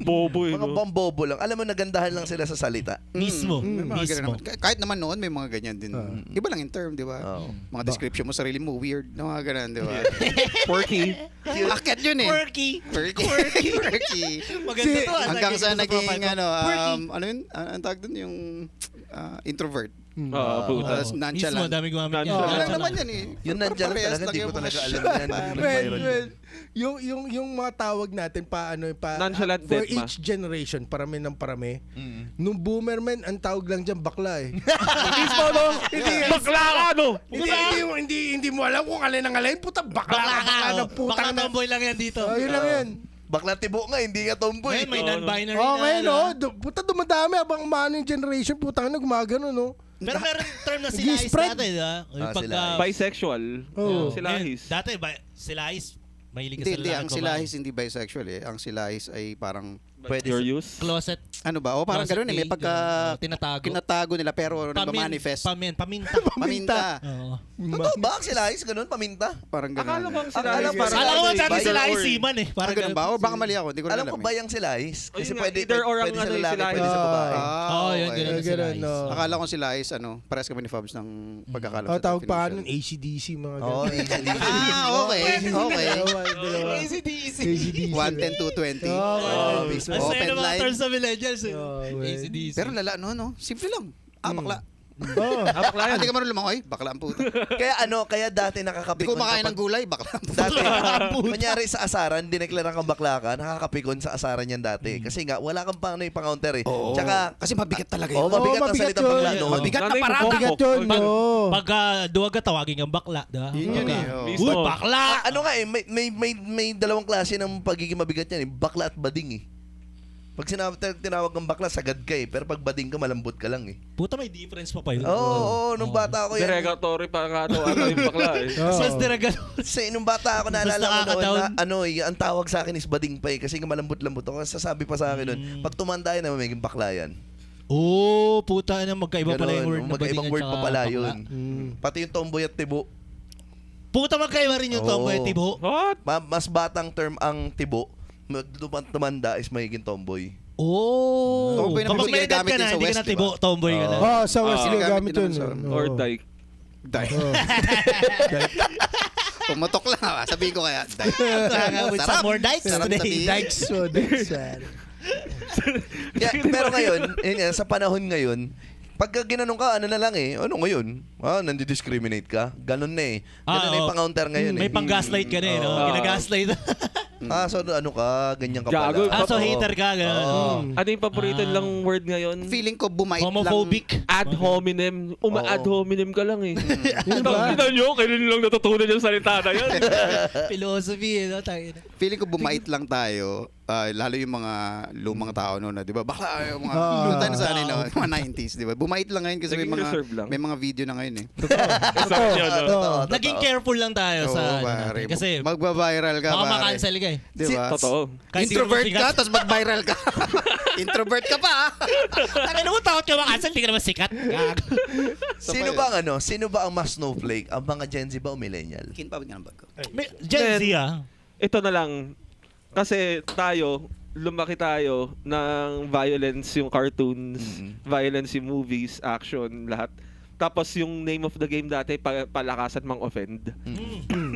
Bobo eh.
Mga
no?
pambobo lang. Alam mo, nagandahan lang sila sa salita.
Mismo.
May mga ganun
Mismo.
naman. Kahit naman noon, may mga ganyan din. Iba lang in term, di ba?
Oo.
Mga description mo sarili mo, weird na mga ganun, di ba?
Quirky.
Akit yun eh.
Quirky.
Quirky.
Maganda to.
Hanggang sa naging,
Quirky.
ano yun? Ang tawag dun yung introvert.
Puta.
Tapos
Mismo,
nonchalant.
dami gumamit
Nonchalant.
Yun lang
Nonchalant.
naman yan eh.
Yun nandiyan lang
Parehas
talaga, hindi
yung
ko
mga
talaga
shit.
alam yan.
Well, yung mga tawag natin
Nonchalant
for
death ma.
each generation, parami ng parami. Nung boomer man, ang tawag lang dyan bakla eh.
Mismo, no? Bakla ka, no?
hindi mo alam kung alin ang alin. Puta, bakla ka ng putang
Baka
na.
tomboy lang yan dito.
Oh, yun lang yan.
Bakla tibo nga, hindi nga tomboy.
Ngayon, may non-binary
Oh,
na.
ngayon,
ano.
puta dumadami habang umano yung generation, putang na gumagano, no?
Pero meron term na sila is
Nag-spread.
dati, diba? Yung
Ah,
pag,
sila.
Bisexual.
Oo.
Silahis.
Dati, silahis, mahilig ka
Hindi,
sa
hindi.
lalaki
Ang
babae.
silahis hindi bisexual eh. Ang silahis ay parang
Pwede
Your use.
Closet.
Ano ba? O parang gano'n eh. May pagka
tinatago.
kinatago nila pero nagmamanifest.
Paminta.
Paminta.
Oo.
Totoo ba? Sila Ice, ganun, paminta?
Parang
Akala ko
gano'n.
ang sila
Akala
ay
ko-
parang
Alam ko
ano,
sabi
either
sila ay
or.
seaman eh.
Parang ganun ba? O baka mali ako. Hindi ko na
Alam
alam
ko ba yung sila Ice?
Oh,
Kasi
yun nga,
pwede,
either or ang
pwede sa
ano,
lalaki,
sila Ice.
pwede sa babae.
Oo, yun,
okay.
ganun na sila.
Ganun, no.
Akala ko sila is pares kami ni Fabs ng pagkakalam
Oh,
sa
tawag pa
definition.
nun, ACDC, mga
Oo,
ganun.
Okay. Okay.
ACDC.
1, 10, 2, 20.
Oh,
mismo.
Ang saya
Open
ng mga
line.
terms sa millennials eh.
Oh, well.
ACDC.
Pero lala, no? Simple lang. Bakla.
Oh.
Bakla yan.
Hindi ka marunong lumangoy? Bakla ang puta.
Kaya dati
Hindi
nakakapikon
ko makain ng
kapag-
gulay? Bakla ang puta.
Dati, kunyari sa asaran, dineklara kang bakla ka, nakakapikon sa asaran yan dati. Kasi nga, wala kang pang i-counter eh.
Oo.
Tsaka,
Kasi mabigat talaga
oh,
yun.
mabigat ang
mabigat
salita
yun.
bakla noon.
Mabigat na
Nanay mo,
parada.
Bigat yun, no.
Pag duwag ka, tawagin kang bakla. Diba?
Yun yun eh. oh.
Mismo.
Uy, bakla!
Ano nga eh, may dalawang klase ng pagiging mabigat yan eh. Bakla at bading eh. Pag tinawag kang bakla, sagad ka eh. Pero pag bading ka, malambot ka lang eh.
Puta, may difference pa pa yun.
Oo, nung bata ako yan.
Derogatory pa nga ito ano yung bakla eh.
Oo.
Mas diragan.
Kasi nung bata ako, naalala
Basta
ko noon
nakaka-down.
na ang tawag sa akin is bading pa eh. Kasi nga malambot-lambot ako. Sasabi pa sa akin nun, pag tumanda yan, magiging bakla yan.
Oo, puta na magkaiba pala yung word na
magkaibang
bading
word
at
pa
saka
pala
bakla.
yun.
Mm.
Pati yung tomboy at tibo.
Puta, magkaiba rin yung tomboy at
Oo.
tibo.
What?
Mas batang term ang tibo. Tumanda is magiging tomboy.
Oh.
Tomboy na
Kapag
kasi
may edad
ginagamit
ka
din
na,
sa
hindi ka
West,
na
di
tibo,
ba?
tomboy ka na.
Oh, sa West
Ginagamit
gamit
din
yun.
naman sa-
no.
Or dyke.
Dahil. Pumotok lang ha. Sabihin ko kaya.
With some more dikes
Sarap
today.
sabihin.
Dikes, so dikes.
Pero ngayon, yun yan, sa panahon ngayon, pagka ginanong ka, ano na lang eh, ano ngayon? Nandidiscriminate ka? Ganon na eh. Ganon na yung
oo.
pang-counter ngayon eh.
May pang-gaslight ka na eh, no?
Oo.
Gina-gaslight.
So ano ka, ganyan ka pala.
Gago.
So
Oo.
hater ka, gano'n.
Oo.
Ano yung paborito lang word ngayon?
Feeling ko bumait lang.
Homophobic.
Ad hominem. Ad hominem ka lang eh.
ba?
Kita nyo, kailan lang natutunan yung salita na yan.
Philosophy, no? Tayo na.
Feeling ko bumait lang tayo. Lalo yung mga lumang tao noon, di ba? Baka yung mga yung tayo na sa ano, no? mga 90s, di ba? Bumait lang ngayon kasi
Naging reserve lang.
may mga video na ngayon eh.
Sabi niya, no?
Totoo.
Naging careful lang tayo
Oo,
sa ano
pare.
natin. Kasi
magba-viral ka,
baka
pare.
makancel ka eh.
Di ba?
Totoo.
Kahit
Introvert
di
ka, tapos mag-viral ka. Introvert ka pa, ah.
Ano mo takot ka makancel, di ka naman sikat. Gago.
Sino ba ang mas snowflake? Ang mga Gen Z ba o millennial?
Kinpabot nga ng bag ko.
Gen Z ah.
Ito na lang. Kasi lumaki tayo ng violence yung cartoons, violence yung movies, action, lahat. Tapos yung name of the game dati, palakasan mang offend.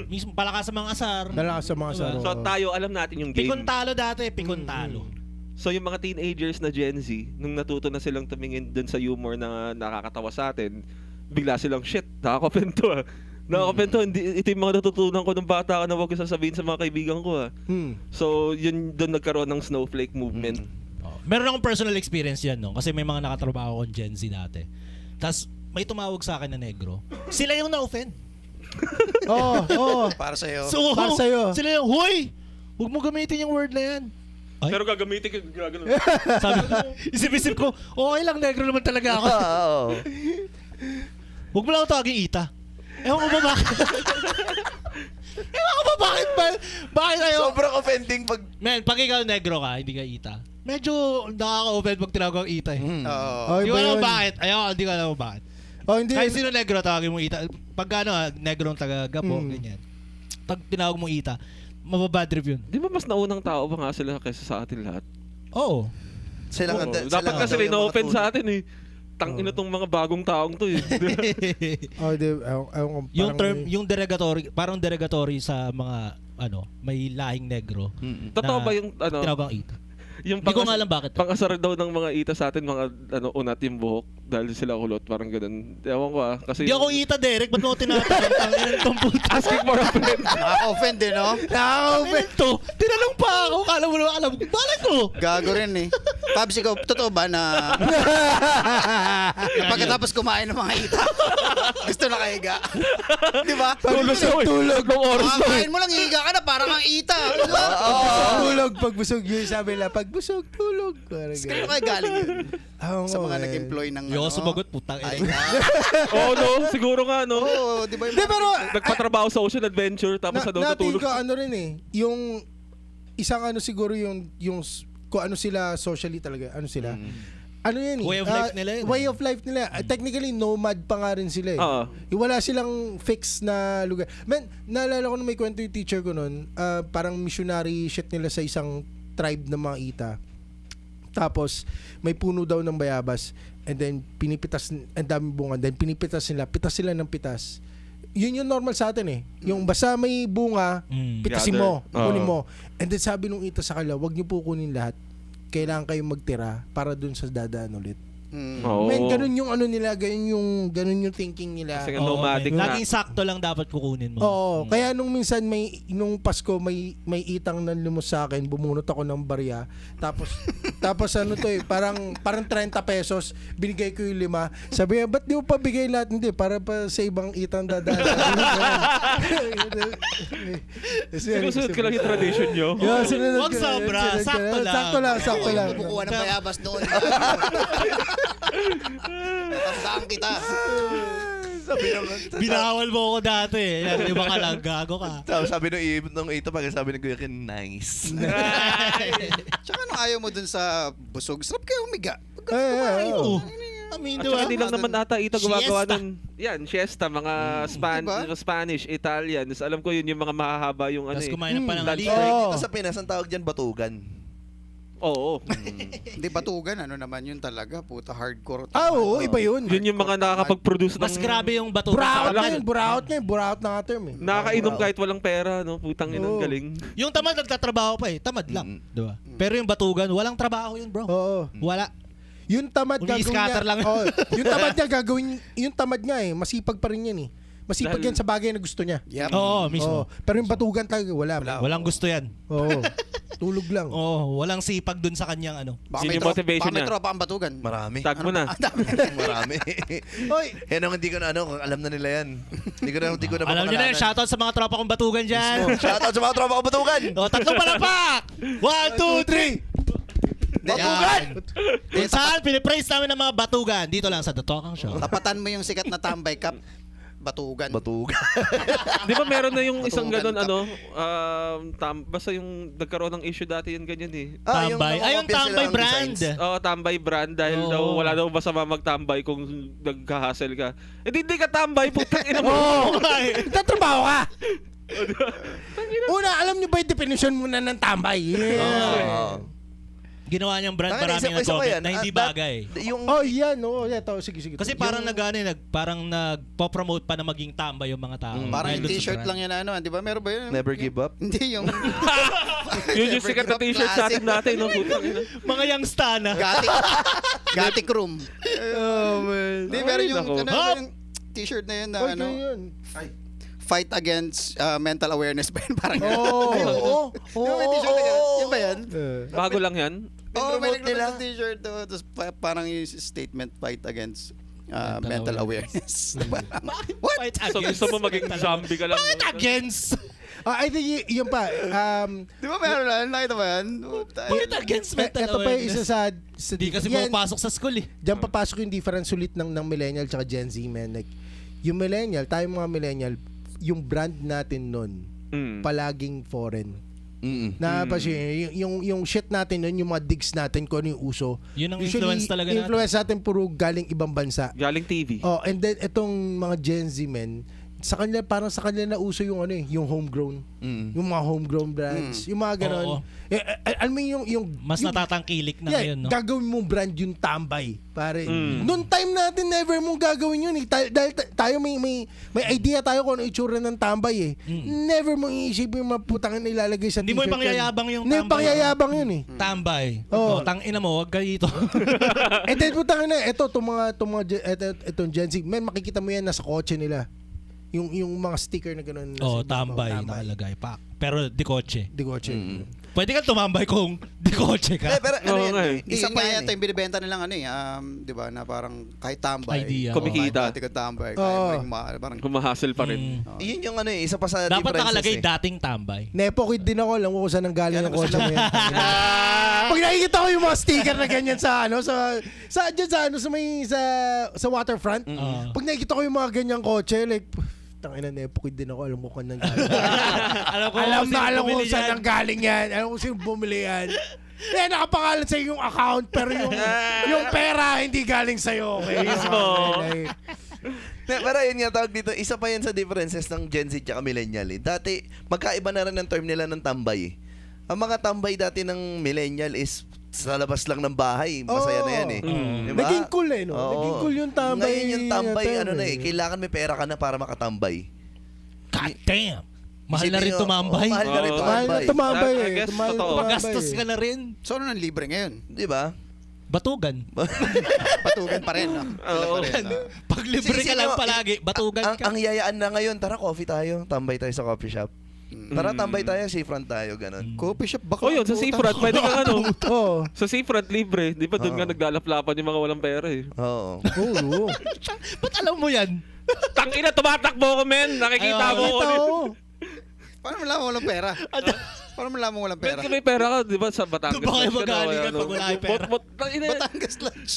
Mismo palakas sa mga asar.
Malakas sa mga saro.
So tayo, alam natin yung game.
Pikontalo dati, pikontalo.
So yung mga teenagers na Gen Z, nung natuto na silang tumingin dun sa humor na nakakatawa sa atin, bigla silang, shit, nakaka-offend to ah. Nakaka-offend to, ito yung mga natutunan ko nung bata ka na huwag ko sasabihin sa mga kaibigan ko ah. So yun doon nagkaroon ng snowflake movement.
Meron akong personal experience yan, no? Kasi may mga nakatrabaho akong Gen Z dati. Tapos may tumawag sa akin na negro. Sila yung na-offend.
Oo.
Para sa'yo.
So,
Para sa'yo.
sila yung, huy! Huwag mo gamitin yung word na yan. Ay?
Pero gagamitin ko gagano.
Sabi ko, isip-isip ko, okay lang, negro naman talaga ako.
Oo.
Huwag mo lang ako tawagin Ita. Ewan ko ba bakit? Ewan ko ba bakit ba? Bakit ayaw?
Sobrang offending pag...
Man, pag ikaw negro ka, hindi ka Ita. Medyo nakaka-offend pag tinawag kang Ita eh.
Oo.
Oh,
Hindi
iba
ko alam
yun.
bakit. Hindi ko alam bakit.
Oh, hindi.
Kahit sino negro, tawagin mo Ita. Pag ano, negrong taga-gapo, ganyan. Pag tinawag mo Ita, mababad trip yun.
Di ba mas naunang tao ba nga sila kaysa sa atin lahat?
Oo.
Sila
Oo. Dapat kasi sila na-offend sa atin eh. Tangina tong mga bagong taong to eh.
Oh, di, ewan ko,
Yung
parang
term,
may-
yung derogatory, parang derogatory sa mga, may lahing negro.
Totoo
na
ba yung
tinawag ang Ita?
yung
Hindi ko nga alam bakit.
Pangasar daw ng mga ita sa atin, mga unat yung buhok dahil sila kulot, parang ganun. Ewan ko ah. Kasi
Hindi ako Ita, Derek. Ba't mo tinatanong? Tanginan tong puta.
asking for a friend.
Nakaka-offend din, no?
Tanginan to. Tinanong pa ako. Kala mo naman alam. Bakit ko?
Gago rin eh. Pabs, ikaw, totoo ba na pagkatapos kumain ng mga ita, gusto na kahiga? Di ba?
Tulog ng oras lang.
Makakain mo lang, hihiga ka na, parang ang ita. Di ba?
Tulog pag busog yun, sabi nila, pag busog, tulog. Parang
Kaya
ganun.
kayo galing yun?
Oo,
Sa mga
eh.
nag-employ ng
Hindi ako sumagot. Putang
Ay,
ina.
Oo, no? Siguro nga, no?
Oo, di ba yung
Hindi, pero
Nagpatrabaho sa Ocean Adventure tapos sa doon
natin
natulog.
ka ano rin eh, yung isang ano siguro yung kung ano sila socially talaga, ano sila. Ano yan eh?
Way of life nila yun.
Way of life nila. Technically, nomad pa nga rin sila eh.
Oo.
Wala silang fix na lugar. Man, naalala ko na may kwento yung teacher ko nun, parang missionary shit nila sa isang tribe ng mga Ita. Tapos, may puno daw ng bayabas. And then, pinipitas, ang daming bunga. Then, pinipitas sila ng pitas. Yun yung normal sa atin eh. Yung basta may bunga, pitasin mo,
Gather.
kunin
Oo.
mo. And then, sabi nung Ita sa kanila, wag niyo po kunin lahat. Kailangan kayong magtira para dun sa dadaan ulit.
Oo.
Men, ganun yung ano nila, ganun yung thinking nila.
Kasi nga
Oo,
nomadic
man.
na.
Laging sakto lang dapat kukunin mo.
Oo, kaya nung minsan nung Pasko may itang nanlumos sa akin, bumunot ako ng barya. Tapos ano to eh, parang 30 pesos, binigay ko yung 5. Sabi niya, ba't di mo pa bigay lahat? Hindi, para pa sa ibang itang dadaan.
Sinusunod ko lang yung tradition nyo.
Yeah, sinunod
Wag
ko.
sobra,
Sinunod ko.
sakto lang.
Sakto lang.
Kumukuha ng bayabas doon. Natandaan kita.
Binawal mo ako dati eh. Yan, iba ka lang, gago ka.
Tapos sabi nung ito, pag sabi ng Kuya Ken, nice.
Tsaka nung ayaw mo dun sa busog, sarap kayo humiga.
Oo. I mean,
At
diba?
saka hindi lang naman ata ito gumagawa
Siesta.
nun. Yan, siesta, mga
Diba?
Spanish, Italian. Alam ko yun yung mga mahahaba yung ano
Tapos
eh.
kumain ng pananghalian.
Oo.
Dito sa Pinas, ang tawag dyan, batugan.
Oo.
Hindi batugan, ano naman yun talaga. Puta, hardcore.
Oo, iba yun.
Yun yung mga nakakapag-produce ng...
Mas grabe yung bato.
Buraot nga term eh.
Nakakainom kahit walang pera, no? Putang inang
Oo.
galing.
Yung tamad nagtatrabaho pa eh. Tamad lang. Diba? Pero yung batugan, walang trabaho yun, bro.
Oo.
Wala.
Yung tamad
Umi-scatter lang.
yung tamad niya gagawin, yung tamad niya eh, masipag pa rin yan eh. Masipag
Dahil-
yan sa bagay na gusto niya.
Yep.
Oo, mismo.
Oo. Pero yung batugan talaga, wala.
Walang gusto yan.
Oo. Tulog lang.
Oo, walang sipag dun sa kanyang ano.
Baka
Yun
may,
yung motivation
baka may
niya.
tropa ang batugan.
Marami.
Tag mo na.
Marami.
Hoy,
Yan ang hindi ko na alam na nila yan. Hindi ko na
Alam niyo na yun, shoutout sa mga tropa kong batugan dyan.
Shoutout sa mga tropa ko batugan.
O, tatlong palakpak! 1, 2, 3!
Batugan!
Kung saan, pinipraise namin ng mga batugan. Dito lang sa The Talkang Show.
Tapatan mo yung sikat na tambay cup. Batugan.
Batugan.
Di ba meron na yung isang
Batugan
ganun,
cup.
basta yung nagkaroon ng issue dati yun ganyan eh.
Tambay. Ay, yung
nakakopya sila
Tambay
ng
brand.
designs.
Oo, tambay brand dahil
Oo.
daw wala daw masama magtambay kung nagka-hassle ka. Eh di ka tambay, putang ina mo.
nagtatrabaho ka! Una, alam niyo ba yung definition muna ng tambay? Yeah.
Ginawa niyang brand,
Tangina,
maraming
isa pa
nag-comment
yan.
na hindi
Ah,
bagay.
Yung
Oh, yan. Oo, yeah, sige.
Kasi parang parang nagpo-promote pa na maging tambay yung mga tao.
Parang
Dahil
yung
dun sa
t-shirt
brand.
lang yan ano, di ba? Meron ba yun?
Never give up.
Hindi yung...
Yun yung sikat na t-shirt sa atin dati, no? Putang ina.
Mga youngsta na.
Gatik room.
Oh, man.
Hindi, meron yung,
nako.
yung t-shirt na yun na
Ay,
ano,
yun.
fight against mental awareness ba yun? Parang
Oo.
Yung may t-shirt na yan. Yun ba yan?
Bago lang yan.
Oo, may
Pinromote nila.
nagpromote ng t-shirt. Tapos parang yung statement, fight against mental awareness. What?
Fight
So
against.
gusto mo maging zombie ka lang.
Fight against.
I think yun pa.
Di ba meron na? Nakita ba yan?
Fight against mental
Ito pa yung isa
awareness.
sa
Hindi kasi
yan,
pumapasok sa school eh.
Diyan papasok yung difference ulit ng millennial tsaka Gen Z, man. Like, yung millennial, tayo mga millennial, yung brand natin nun, palaging foreign. Na pa siya, yung shit natin nun, yung mga digs natin, kung ano yung uso.
Yun ang
Usually,
influence talaga natin.
influence natin puro galing ibang bansa.
Galing TV.
Oh, and then itong mga Gen Z men, sa kanila parang sa kanila na uso yung ano eh, yung homegrown. Yung mga homegrown brands, yung mga ganon.
Oo.
Alam mo yung
Mas
yung,
natatangkilik na ngayon, no?
gagawin mong brand yung tambay. Pare, noong time natin never mong gagawin yun eh. Dahil tayo may idea tayo kung ano itsura ng tambay eh. Never mong iisipin yung mga putangin na ilalagay sa
Hindi mo
t-shirt
yung pangyayabang yung
Hindi mo
tambay.
pangyayabang yun eh.
Tambay.
Oo.
Oh, tangina mo, wag ka dito.
And then putangin na, itong Gen Z, man, makikita mo yan nasa kotse nila. Yung mga sticker na gano'n.
Oh, tambay nakalagay pa. Pero di kotse.
Di kotse.
Pwede kang tumambay kung di kotse ka.
pero ano
Oo
yan,
nga eh.
isa
Isa
pa
nga
yan
yata yung binibenta nilang ano eh, di ba, na parang kahit tambay.
Idea.
Kumikita.
Kahit tambay.
Oo.
Parang,
Kumahassle pa rin.
Yun yung ano eh, isa pa sa
Dapat
differences
nakalagay
eh.
dating tambay.
Nepo kid din ako, alam ko kung saan ang galing ang
Yan,
kotse mo yan. Pag nakikita ko yung mga sticker na ganyan sa dyan sa waterfront, pag nakikita ko yung mga ganyang kotse, like, tangina Nepo kid din ako, alam ko kung nang galing.
Alam ko
alam
sino
ko
bumili
kung saan
yan.
ang galing yan. Alam ko sino bumili yan. nakapangalan sa yung account pero yung pera hindi galing sa iyo. Okay?
Mismo.
Okay.
Pero yun nga, tawag dito, isa pa yan sa differences ng Gen Z at millennial. Dati, magkaiba na rin ang term nila ng tambay. Ang mga tambay dati ng millennial is sa labas lang ng bahay. Masaya na yan eh. Diba?
Naging cool eh, no?
Oo.
Naging cool yung tambay.
Ngayon yung tambay,
na term
ano na eh, kailangan may pera ka na para makatambay.
God damn! Mahal na
Isipin
rin
nyo,
tumambay.
mahal na rin
Oo.
Mahal na
tumambay.
tumambay
I
eh.
guess,
Mahal na
totoo.
tumambay
Pagastos
eh.
ka na rin.
So, ano nang libre ngayon?
Di ba?
Batugan.
Patugan pa rin, no? Sila pa rin, no?
Pag libre ka
Sino-
lang palagi, batugan
ang,
ka.
ang yayaan na ngayon, tara coffee tayo. Tambay tayo sa coffee shop. Tara tambay tayo, seafront tayo, ganun.
Coffee shop, baka.
Oh, yun, sa seafront, pwede kang ano.
Oo.
Sa seafront, libre. Di ba doon nga naglalaplapan yung mga walang pera eh.
Oo.
Oo.
Ba't alam mo yan?
Tangina, tumatakbo ko, men. Nakikita
Ayaw,
mo ko.
Oo.
Paano mo laman walang pera? Paano mo laman walang
Men,
pera?
kung may pera ka, di ba, sa Batangas.
Doon ba kayo
Lodge ka na,
magaling
ano,
pag wala kayong pera?
Tangina,
Batangas lunch.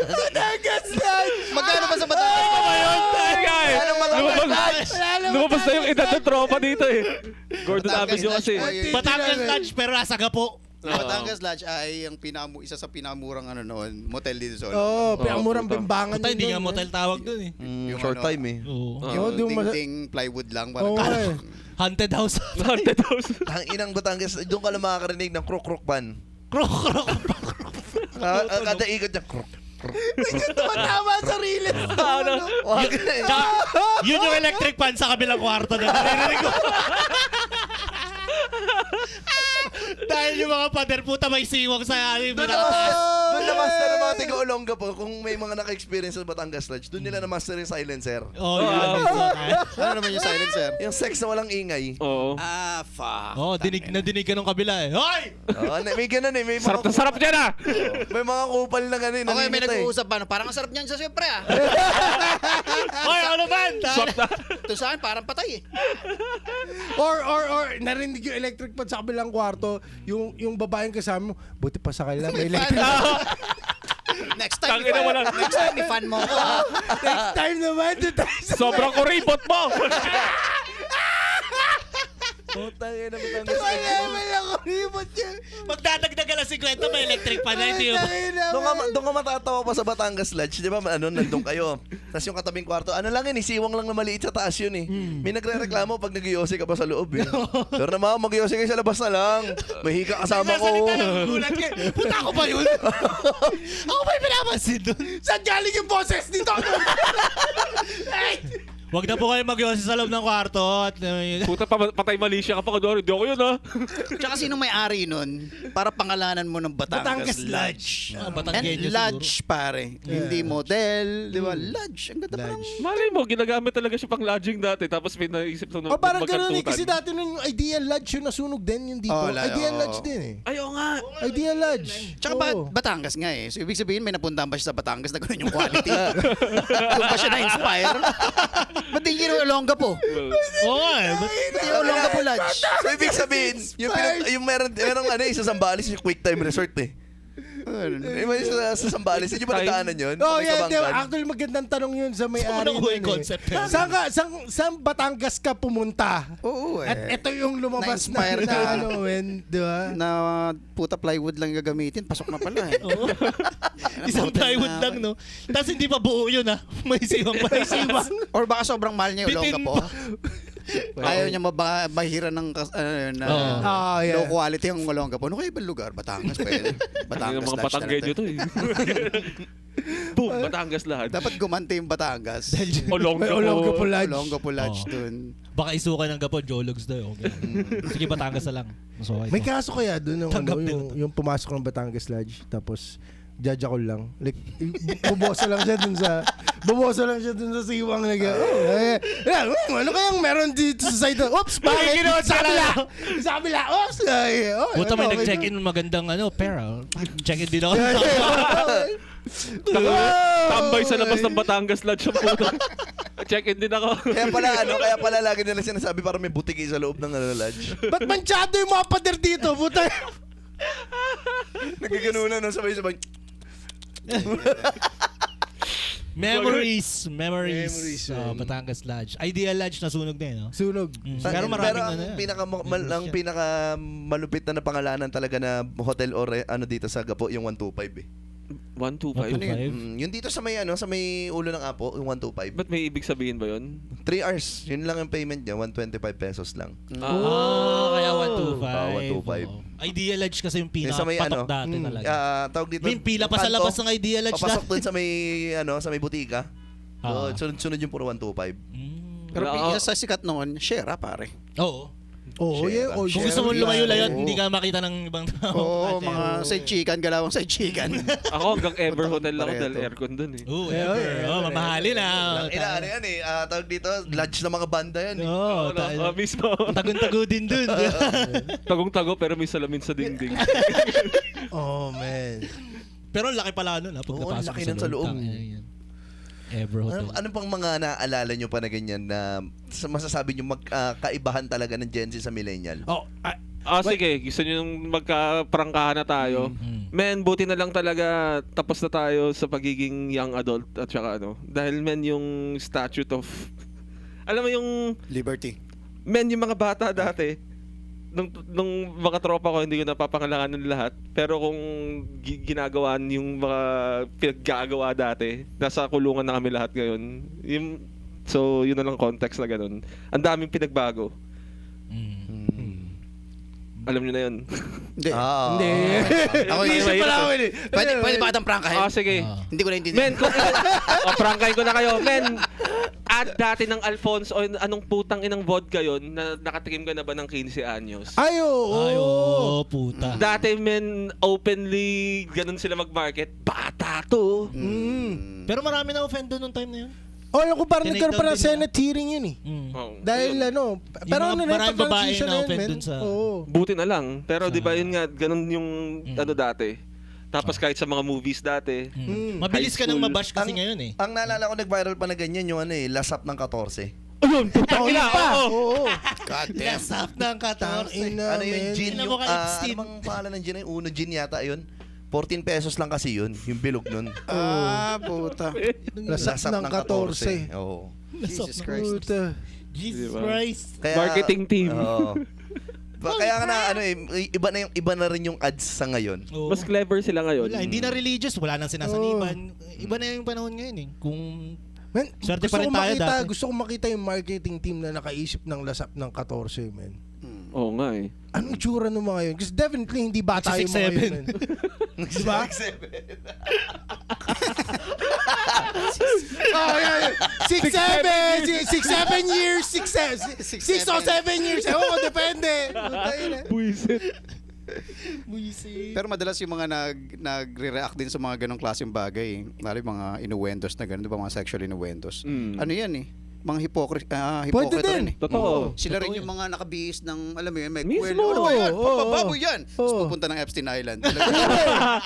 Batangas lunch!
Magkano ba sa Batangas?
Lumabas na yung edad ng tropa dito eh. Gordon
Batangas
Avenue kasi.
lunch ay-
Batangas lunch pero nasa gapo.
Batangas Lodge ay ang isa sa pinamurang ano noon, motel dito sa Olongapo.
Oo, pinamurang
puta.
bimbangan.
Puta, hindi
yun
nga
doon,
motel tawag dun eh.
Yung
Short
ano,
time eh.
Oo.
Yun, yung
ding plywood lang. Parang
Oo, eh.
Haunted house.
Haunted house.
Ang inang Batangas, doon ka lang makakarinig ng krok-krok pan.
Krok, krok.
Kada ikot niya, krok.
Tumatama sa rilis.
Ano?
Wag na eh.
Tsaka, yun yung electric fan sa kabilang kwarto na naririnig ko. Dahil yung mga pader puta may siwang sa amin.
Doon na master ng mga tiga-Olonga po, kung may mga naka-experience sa Batangas Lodge, doon nila na master yung silencer.
Oh, yan.
ano naman yung silencer?
Yung sex na walang ingay.
Oo.
Ah, fuck.
Oh, dinig ka nung kabila eh. Hoy!
May ganun eh. May
Sarap na sarap dyan ah!
May mga kupal na ganun.
Okay, may
nalimita eh.
nag-uusap pa. Parang ang sarap niyan sa siyempre ah.
Hoy, ano ba?
Swap na.
Ito sa akin, parang patay eh.
Or narinig yung electric pan sa kabilang kwarto, yung babaeng kasama mo, buti pa sa kanila, may electric.
Next time,
Tangina mo lang.
next time, i-fan mo ko. ah.
Next time naman, doon tayo sa...
Sobrang kuripot mo!
Putang ina, Batangas
Wala,
Lodge.
wala ko ribot yun.
Magdadagdag ka lang 50, may electric pa na, hindi mo.
Doon ka matatawa pa sa Batangas Lodge, di ba? Ano, nandun kayo. Tapos yung katabing kwarto, ano lang yun, isiwang lang na maliit sa taas yun eh. May nagre-reklamo pag nag-iose ka pa sa loob eh. Pero naman, mag-iose kayo sa labas na lang. May hika kasama ko.
Gulat ka. Puta ako ba yun? Ako ba yung pinapansin dun?
Saan galing yung boses dito?
Huwag na po kayo mag-iwas sa loob ng kwarto. At,
Puta, patay Malaysia ka pa kunwari. Hindi ako yun ah.
Tsaka sino may-ari nun? Para pangalanan mo ng Batangas,
Batangas Lodge.
And
Batanggenyo
lodge, pare. Hindi motel, di ba? Lodge. Ang ganda pa ng...
Malay mo, ginagamit talaga siya pang lodging dati. Tapos may naisip na
O parang gano'n eh,
magkantutan.
kasi dati nun yung Ideal Lodge yung nasunog din yung dito.
Oh,
Ideal
oo.
Lodge din eh.
Ayaw nga.
Ideal Lodge.
Tsaka
Oo.
Batangas nga eh. So, ibig sabihin, may napuntahan ba siya sa Batangas na gano'n yung quality? Kung ba siya na-inspire? Ba't di yung Olongapo?
Oo nga eh.
Ba't yung Olongapo Lodge?
So, ibig sabihin, yung meron ano, isa sa Sambales, yung Quick Time Resort eh. May isa sa Sambales, hindi ba nagdaanan yun?
Oh,
May
yeah,
Kabangkan.
Actually, magandang tanong yun sa may-ari.
Ano ko
nun
yung
eh.
concept?
Saan Batangas ka pumunta?
Oo eh.
At ito yung lumabas na,
Na-inspire
na
ka.
ano, men, di ba?
Na puta plywood lang gagamitin, pasok na pala eh.
Oo. Isang plywood lang, no? Tapos hindi pa buo yun, ha? May siwang pa. May siwang.
Or baka sobrang mahal niya yung
Bitin
Olongapo. Ayaw niya mahira ng
Oh, yeah.
low quality yung Olongapo. Ano kayo ibang lugar? Batangas pwede.
Yung
Batangas
mga
Lodge
Batanggenyo
talaga.
to eh. Boom, Batangas lahat.
Dapat gumante yung Batangas.
Olongapo Lodge.
Olongapo Lodge
Oh.
dun.
Baka isukan ng gapo, Jologs daw. Okay. Sige, Batangas na lang. Mas okay.
May kaso kaya doon yung,
Tanggap
ano,
nila
yung pumasok ng Batangas Lodge tapos judge ako lang. Like, bubosa lang siya dun sa siwang na ano kayang meron dito sa side? Oops, bakit? Sa kabila. Oops.
Puta, may nag-check-in ng magandang pera. Check-in din ako.
Tambay sa labas ng Batangas Lodge ang puta. Check-in din ako.
Kaya pala lagi nila sinasabi parang may butiki sa loob ng lodge.
Ba't manchado yung mga pader dito? Puta.
Nagkaganunan no, sabay-sabay.
Memories.
Memories,
Batangas Lodge. Ideal Lodge nasunog na yun, no?
Sunog.
Pero maraming
ang pinaka malupit na pangalanan talaga na hotel or ano dito sa Gapo, yung 125 eh.
125.
Ano yun?
Yung dito sa may sa may ulo ng Apo, yung 125.
Ba't may ibig sabihin ba yun?
3 hours, yun lang yung payment niya, 125 pesos lang.
Kaya 125.
125.
Oo. Ideal Lodge kasi yung
Yung sa may
pinaka-patok dati talaga.
Tawag dito.
May pila pa sa
kanto,
labas ng Ideal Lodge
papasok
dati.
dun sa may sa may butika.
Ah.
So, sunod yung puro 125.
Pero
Wala,
isa sa sikat noon, Shera pare.
Oo.
Oo,
Shera.
yeah.
Kung gusto mo lumayo-layo, hindi ka makita ng ibang tao.
Oo, mga side chicken, galawang side chicken.
Ako hanggang Ever Hotel lang
Pareto.
dahil aircon dun eh.
Oo, ever. Mamahalin na.
Ano yan eh, tawag dito, lodge ng mga banda yan eh.
Oo,
Mismo.
tagun-tago din dun.
Tagong-tago pero may salamin sa dingding.
Oh, man.
Pero laki pala nun, pag
Oo,
napasok
laki
sa
nun sa loob.
Tangina yan. Ever Hotel.
Ano pang mga naaalala nyo pa na ganyan na masasabi nyo magkaibahan talaga ng Gen Z sa millennial?
Oh,
Sige. Gusto nyo yung magka-prangkahan na tayo. Men, buti na lang talaga tapos na tayo sa pagiging young adult at saka ano. Dahil men, yung statute of... Alam mo yung...
Liberty.
Men, yung mga bata dati, nung mga tropa ko, hindi ko napapangalangan ng lahat. Pero kung ginagawa yung mga pinaggagawa dati, nasa kulungan na kami lahat ngayon. So, yun na lang context na ganun. Ang daming pinagbago. Alam nyo na yun.
Hindi.
Hindi.
Ako
Hindi,
yung
mahirap.
Pwede ba itang prangkahin?
Sige.
Hindi ko naintindihan.
Men, prangkahin ko na kayo. Men, at dati ng Alfonso, o anong putang inang vodka yun, na nakatikim ka na ba ng 15 anyos?
Ay, oo.
Puta.
Dati men, openly, ganun sila mag-market. Bata to.
Pero marami na offend doon nung time na yun.
Oh, alam ko parang
Tinake
nagkaroon pa
down
ng
din
Senate hearing yun eh.
Oh,
Dahil
ayun.
pero
mga
ano na
maraming babae
pag-transition
na
na yun,
offend
men.
dun sa-
Oo.
Buti na lang. Pero di ba yun nga, ganun yung ano dati. Tapos kahit sa mga movies dati.
Mabilis ka nang
school.
mabash kasi ngayon eh.
Ang naalala ko nag-viral pa na ganyan yung lasap ng 14.
Ayun, putang ina.
Oo.
God damn.
Gasap ng 14.
Ano yung gin?
Ina
Yung,
mo kay Epstein.
ano bang pangalan ng gin? Yung Uno gin yata yun. 14 pesos lang kasi yun. Yung bilog nun.
Puta.
Lasap ng 14.
Oo.
Jesus Christ.
Puta.
Jesus
Diba?
Christ.
Marketing team.
Oo. Kaya na iba na rin yung ads sa ngayon.
Oo.
Mas clever sila ngayon.
Wala, hindi na religious, wala nang sinasaniban. Iba na yung panahon ngayon eh. Kung
Man,
Swerte
gusto
pa rin
ko
tayo
makita,
dati.
gusto ko makita yung marketing team na nakaisip ng lasap ng 14, man.
Oo nga eh.
Anong itsura ng mga yun? Kasi definitely hindi bata yung mga yun, man. Diba? Oh, yeah. 6, 7 years, 6 or 7 years. Ewan ko, depende. Puta yun, eh.
Buisit.
Buisit.
Pero madalas yung mga nagre-react din sa mga ganong klaseng bagay. Lalo yung mga innuendos na gano'n, di ba mga sexual innuendos? Ano yan eh? Mga
Pwede
hypocrite
din.
rin eh.
Totoo.
Sila rin yung mga nakabihis ng, alam mo yun, may
Mismo.
kwelo. Ano ba yan?
Oo,
Pababoy yan. Tapos
oo.
pupunta ng Epstein Island.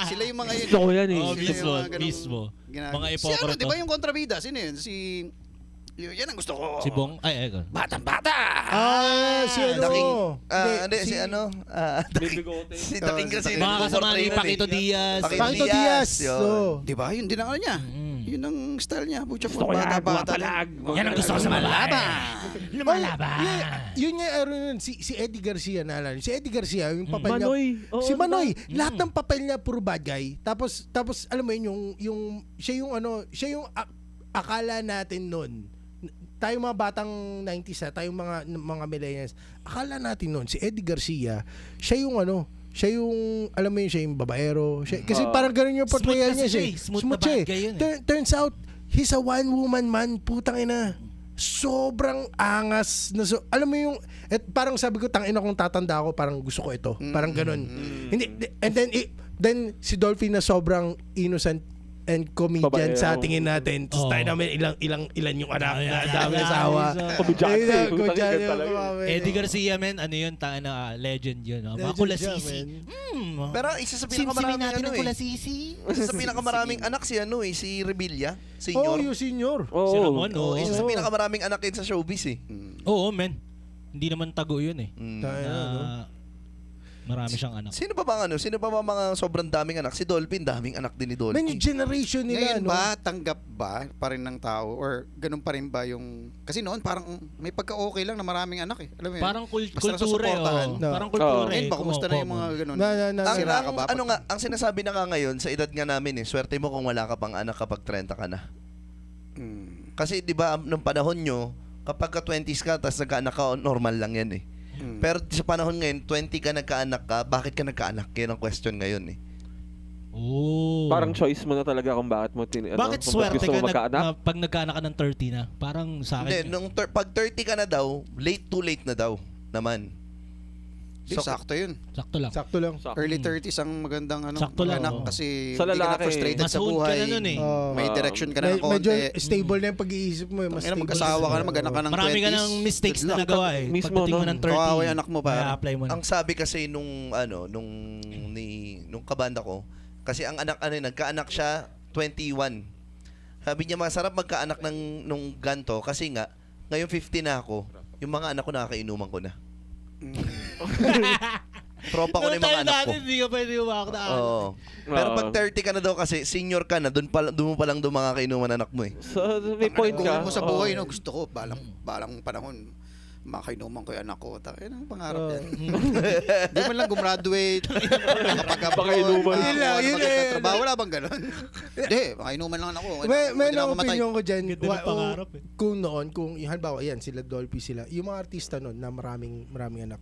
Sila yung mga yun.
Gusto ko yan eh.
Oh,
Sila
mismo,
yung mga ganong
mismo.
ginagawa.
Mga
Si ano,
hypocrite.
di ba yung kontrabida? Sino yun? Yan ang gusto ko.
Si Bong, ay, egon.
Batang-bata!
Si ano?
Hindi, si ano?
Bibigote.
Si Daking kasi.
Mga kasama ni Paquito Diaz.
Panto Diaz.
yun.
So,
Di ba? Yun din ang ano niya. Yun ang style niya. Butya
Gusto
po.
ko yan.
Bata-bata.
Guwapalag.
Yan ang gusto ko sa malaba.
Lumalaban. Yun nga, si Eddie Garcia naalala. Si Eddie Garcia, yung papel niya.
Manoy. Oo,
Si Manoy.
diba?
Lahat ng papel niya puro bad guy. Tapos alam mo yun, siya yung akala natin noon. Tayo mga batang 90s, tayong mga millennials. Akala natin noon, si Eddie Garcia, siya yung alam mo yun, siya yung babaero. Kasi parang ganun yung portrayal
Smooth
niya
kasi
siya.
siya eh. Smooth na bad guy yun eh.
Turns out, he's a one-woman man. Putang ina. Sobrang angas. Alam mo yung, parang sabi ko, tangina kung tatanda ako, parang gusto ko ito. Parang ganun. Hindi, and then si Dolphy na sobrang innocent and comedian
Babae,
sa
oo.
tingin natin. Tapos tayo namin ilan yung anak na dami
yeah,
asawa.
Komedyante.
Ayun,
Putang
komedyante
ina talaga.
yung
Eddie Garcia, men, ano yun, legend yun. Mga
Legend
kulasisi.
siya,
Pero isa sa
Simsimin
pinakamaraming
natin ang
ano
kulasisi.
Isa sa pinakamaraming anak si Revilla,
Oh,
senior.
yung senior.
Oo.
Si Ramon,
Oo,
oo.
isa sa pinakamaraming anak din sa showbiz eh.
Oo, men. Hindi naman tago yun eh.
Tayo, no?
Na, Marami siyang anak.
Sino pa bang ano? Sino pa ba mga sobrang daming anak? Si Dolphin, daming anak din ni
Man,
Dolphin.
yung generation nila,
Ngayon
no?
ba, tanggap ba pa rin ng tao? Or ganun pa rin ba yung... Kasi noon parang may pagka-okay lang na maraming anak eh. Alam mo yun?
Parang
Basta
kultura
nasusuportahan.
eh.
No.
Parang kultura
Ngayon
eh.
ba, kumusta na yung mga
common.
ganun?
Ang,
Sira ka ba?
ano nga, ang sinasabi na nga ngayon, sa edad nga namin swerte mo kung wala ka pang anak kapag 30 ka na.
Mm.
Kasi di ba, nung panahon nyo, kapag ka 20s ka, tapos nagkaanak ka, normal lang yan eh.
Mm.
Pero sa panahon ngayon, 20 ka nagkaanak ka, bakit ka nagkaanak? Yan ang question ngayon eh.
Oh.
Parang choice mo na talaga kung bakit mo
Bakit
kung
swerte
gusto
ka
mo magkaanak.
pag nagkaanak ka ng 30 na? Parang sa
Hindi,
akin.
pag 30 ka na daw, too late na daw naman.
Di, sakto yun.
Sakto lang.
Sakto lang.
Early 30s ang magandang
Sakto lang,
anak
oo.
kasi
Sa
hindi ka na
lalaki,
frustrated sa
Mas hood ka
buhay.
na nun eh.
May direction ka na ng
Medyo
konti.
stable na yung pag-iisip mo. Mas
Tangina,
stable
mag-asawa ka na, mag-anak ka ng 20s.
Marami ka ng mistakes
Good
na
luck.
nagawa eh.
Mismo,
Pagdating mo
no?
ng 30,
Kawawa yung anak mo, pare.
apply mo na.
Ang sabi kasi nung kabanda ko, kasi ang nagkaanak siya 21. Sabi niya masarap magkaanak nung ganto kasi nga ngayon 50 na ako, yung mga anak ko nakakainuman ko na. Tropa ko na yung mga anak ko.
Hindi ka pwede umakak na.
Oo. Pero pag 30 ka na daw kasi senior ka na, doon mo pa lang makakainuman anak mo eh.
So, may point
Goal
ka.
mo sa
Oo.
buhay, no? Gusto ko, balang panahon, makainuman ko yung anak ko. Tayo ng pangarap yan. Di man lang gumraduate,
Pakainuman.
Yun lang, yun eh.
trabaho, wala bang ganun? Hindi, makainuman lang ako.
May
Pwede na
na
ako mamatay.
opinion ko dyan.
Ganda ng pangarap eh.
Kung noon, kung halimbawa, yan, sila Dolphy sila, yung mga artista noon na maraming anak.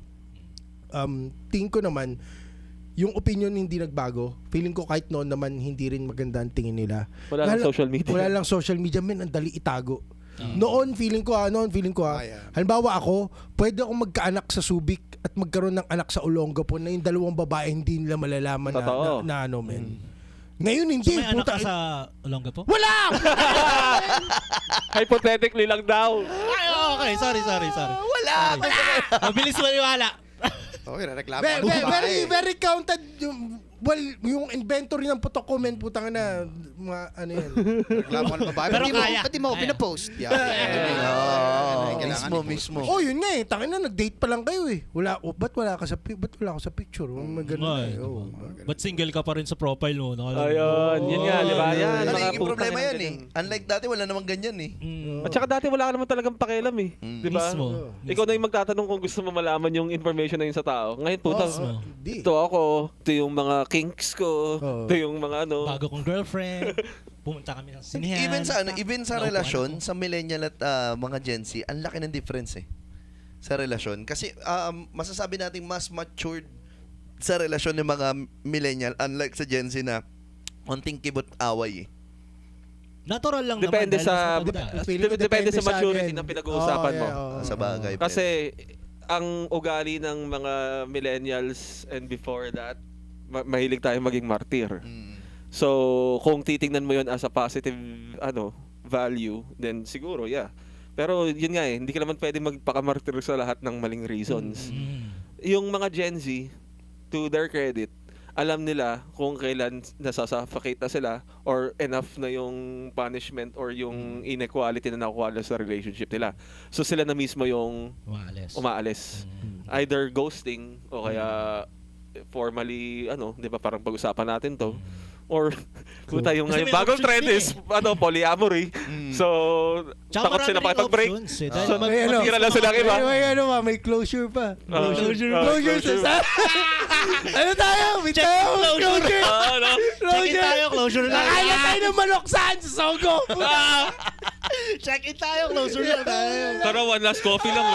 Tingin ko naman, yung opinion hindi nagbago. Feeling ko kahit noon naman hindi rin maganda ang tingin nila.
Wala lang social media.
Wala lang social media, men, ang dali itago.
Ah.
Noon, feeling ko
yeah.
halimbawa ako, pwede akong magkaanak sa Subic at magkaroon ng anak sa Olongapo na yung dalawang babae hindi nila malalaman
Totoo.
na ano, men. Ngayon, hindi.
So may anak
puta-
ka sa Olongapo?
Wala!
Hypothetically lang daw.
Ay, okay. Sorry.
Wala!
Mabilis maniwala.
Okay, reklamo.
Very counted yung inventory ng putok comment, putang na, mga ano yan.
Reklamo ng babae.
Pero kaya.
Pati mo,
Kaya.
pinapost. Yeah.
Mismo.
Oh, yun nga eh. Tangin na, nag-date pa lang kayo eh. Ba't wala ka sa picture? Ganun
Ay,
eh. Oh.
Ba't single ka pa rin sa profile mo?
Ayun, yun nga, di ba? Yan, mga
Nagiging
putang
problema
ina
yan eh.
ganyan.
Unlike dati, wala namang ganyan eh.
At saka dati wala ka naman talagang pakialam eh. Di ba?
Mismo.
Ikaw na yung magtatanong kung gusto mo malaman yung information na yun sa tao. Ngayon puta,
Di.
ito ako, ito yung mga kinks ko,
Oo.
ito yung mga ano.
Bago kong girlfriend. Pumunta kami ng sinihan.
Even sa
Naupuan
relasyon,
ako.
sa millennial at mga Gen Z, ang laki ng difference eh. Sa relasyon. Kasi masasabi natin mas matured sa relasyon ng mga millennial unlike sa Gen Z na konting kibot away eh.
Natural lang
Depende
naman.
sa
Feeling ko
depende sa maturity
akin.
ng pinag-uusapan mo.
Sa bagay.
Kasi ang ugali ng mga millennials and before that, mahilig tayo maging martyr. So, kung titingnan mo 'yon as a positive value, then siguro yeah. Pero yun nga hindi ka naman pwedeng magpakamartir sa lahat ng maling reasons. Yung mga Gen Z, to their credit, alam nila kung kailan nasasuffocate na sila or enough na yung punishment or yung inequality na nakuha nila sa relationship nila. So sila na mismo yung umaalis. Either ghosting o kaya formally, 'di ba, parang pag-usapan natin 'to. Or puta yung
Kasi may
bagong
options
trend
din
is polyamory. So
Tsaka
takot sila
marami ring
makipag-break.
options eh. Dahil
So matira lang sila iba.
May closure pa.
Closure.
Closure sa ano tayo? May tayo? Closure.
Check-in tayo, closure na.
Nakain tayo ng manok saan sa Sogo.
Check-in tayo, closure na tayo.
Pero one last coffee lang.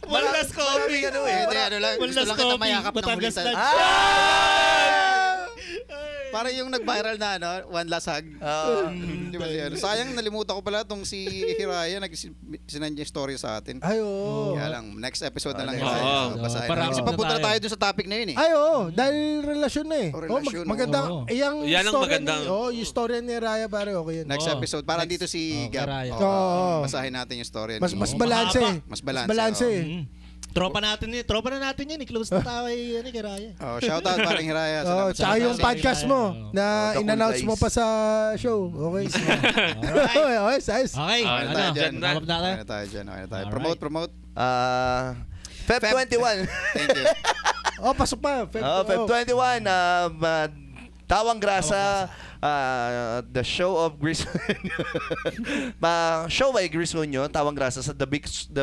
One last coffee.
Ano eh.
Hindi, ano lang.
One
Gusto
last
lang kita
coffee.
mayakap ng
Batangas
ulitan.
lunch.
Para yung nag-viral na one last hug. Di ba siya? Sayang, nalimutan ko pala itong si Hiraya, sinand niya story sa atin.
Ay, oo.
Kaya lang, next episode na lang.
Oo.
Hiraya. Basahin
Para-
na. Kasi papunta na tayo dun sa topic na yun eh.
Ay, oo. Dahil relasyon na eh.
Oh, relasyon,
magandang,
oo.
Yan ang magandang.
yung story ni Raya pare, okay yun.
Next
Oo.
episode. Para dito si Gab.
Karaya.
Oo.
Basahin natin yung story.
Mas
ni-
balanse.
Mas balanse,
Balanse
oo.
eh.
Tropa na natin yan. I-close na tayo kay Raya.
Oh, shout out parang Hiraya.
Oh,
Salamat
tsaka
sa
yung
pag-asik.
podcast mo na
The Cool
in-announce mo
Guys.
pa sa show. Okay.
Alright.
Okay, size.
Okay,
Okay na tayo dyan.
Wrap na tayo.
Okay na tayo dyan. Okay na tayo.
Alright.
Promote.
Feb 21.
Thank you.
Oh, pasok pa.
Feb 21, Tawang Grasa, the show of Gris show by Gris Muñoz, Tawang Grasa sa The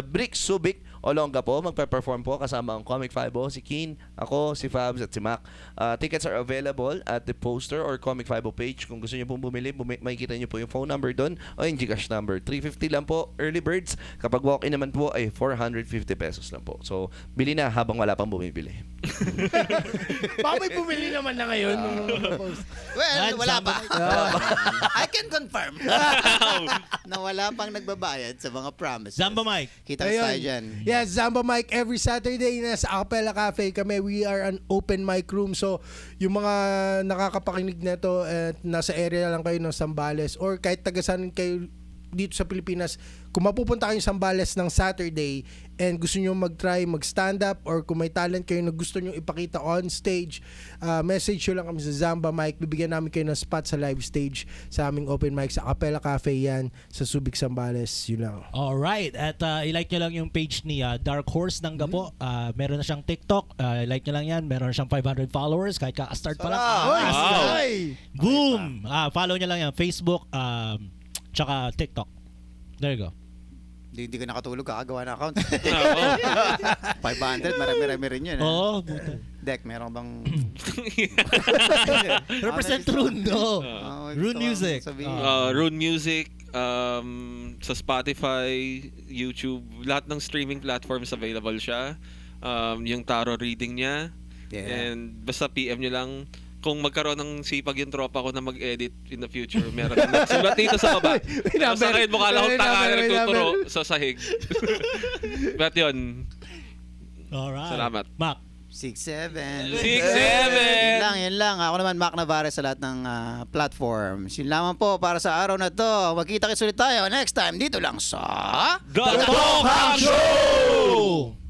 Brick Subic, Olongapo. Magpe-perform po kasama ang Comic 50, si Keen, ako, si Fabs at si Mac. Tickets are available at the poster or Comic 50 page. Kung gusto niyo pong bumili, makikita niyo po yung phone number doon o yung Gcash number. 350 lang po, early birds. Kapag walk-in naman po ay 450 pesos lang po. So, bili na habang wala pang bumibili.
Baka may bumili naman na ngayon.
Well, wala pa.
Ah.
I can confirm na wala pang nagbabayad sa mga promises.
Zamba Mike.
Kita tayo dyan.
Yeah, Zamba Mike every Saturday na sa Acapella Cafe kami. We are an open mic room. So, yung mga nakakapakinig nito at nasa area lang kayo ng Zambales or kahit tagasan kayo dito sa Pilipinas, kung mapupunta kayo sa Zambales ng Saturday and gusto nyo mag-try, mag-stand up or kung may talent kayo na gusto nyo ipakita on stage, message nyo lang kami sa Zamba Mike. Bibigyan namin kayo ng spot sa live stage sa aming open mic sa Acapella Cafe yan sa Subic, Zambales. Yun lang.
Alright. At i-like nyo lang yung page ni Dark Horse ng Gapo. Meron na siyang TikTok. I-like nyo lang yan. Meron na siyang 500 followers kahit ka-start pa lang.
Wow.
Boom! Follow nyo lang yan. Facebook, tsaka TikTok. There you go.
Hindi ka nakatulog, kakagawa na account.
Oo.
500, marami-rami rin yun.
Oo.
Deck, meron bang...
Represent Rune, no? Rune Music.
Rune Music, sa Spotify, YouTube, lahat ng streaming platforms available siya. Yung tarot reading niya.
Yeah.
And basta PM nyo lang. Kung magkaroon ng sipag yung tropa ko na mag-edit in the future, meron na. Sulat dito sa baba. Sa akin, mukha lang akong tanga na nagtuturo sa sahig. But yun,
Alright.
salamat.
Mac.
6-7.
6-7!
Yun lang. Ako naman, Mac Navarez sa lahat ng platforms. Yun lamang po para sa araw na to. Magkita-kits ulit tayo next time dito lang sa...
The Talk Show!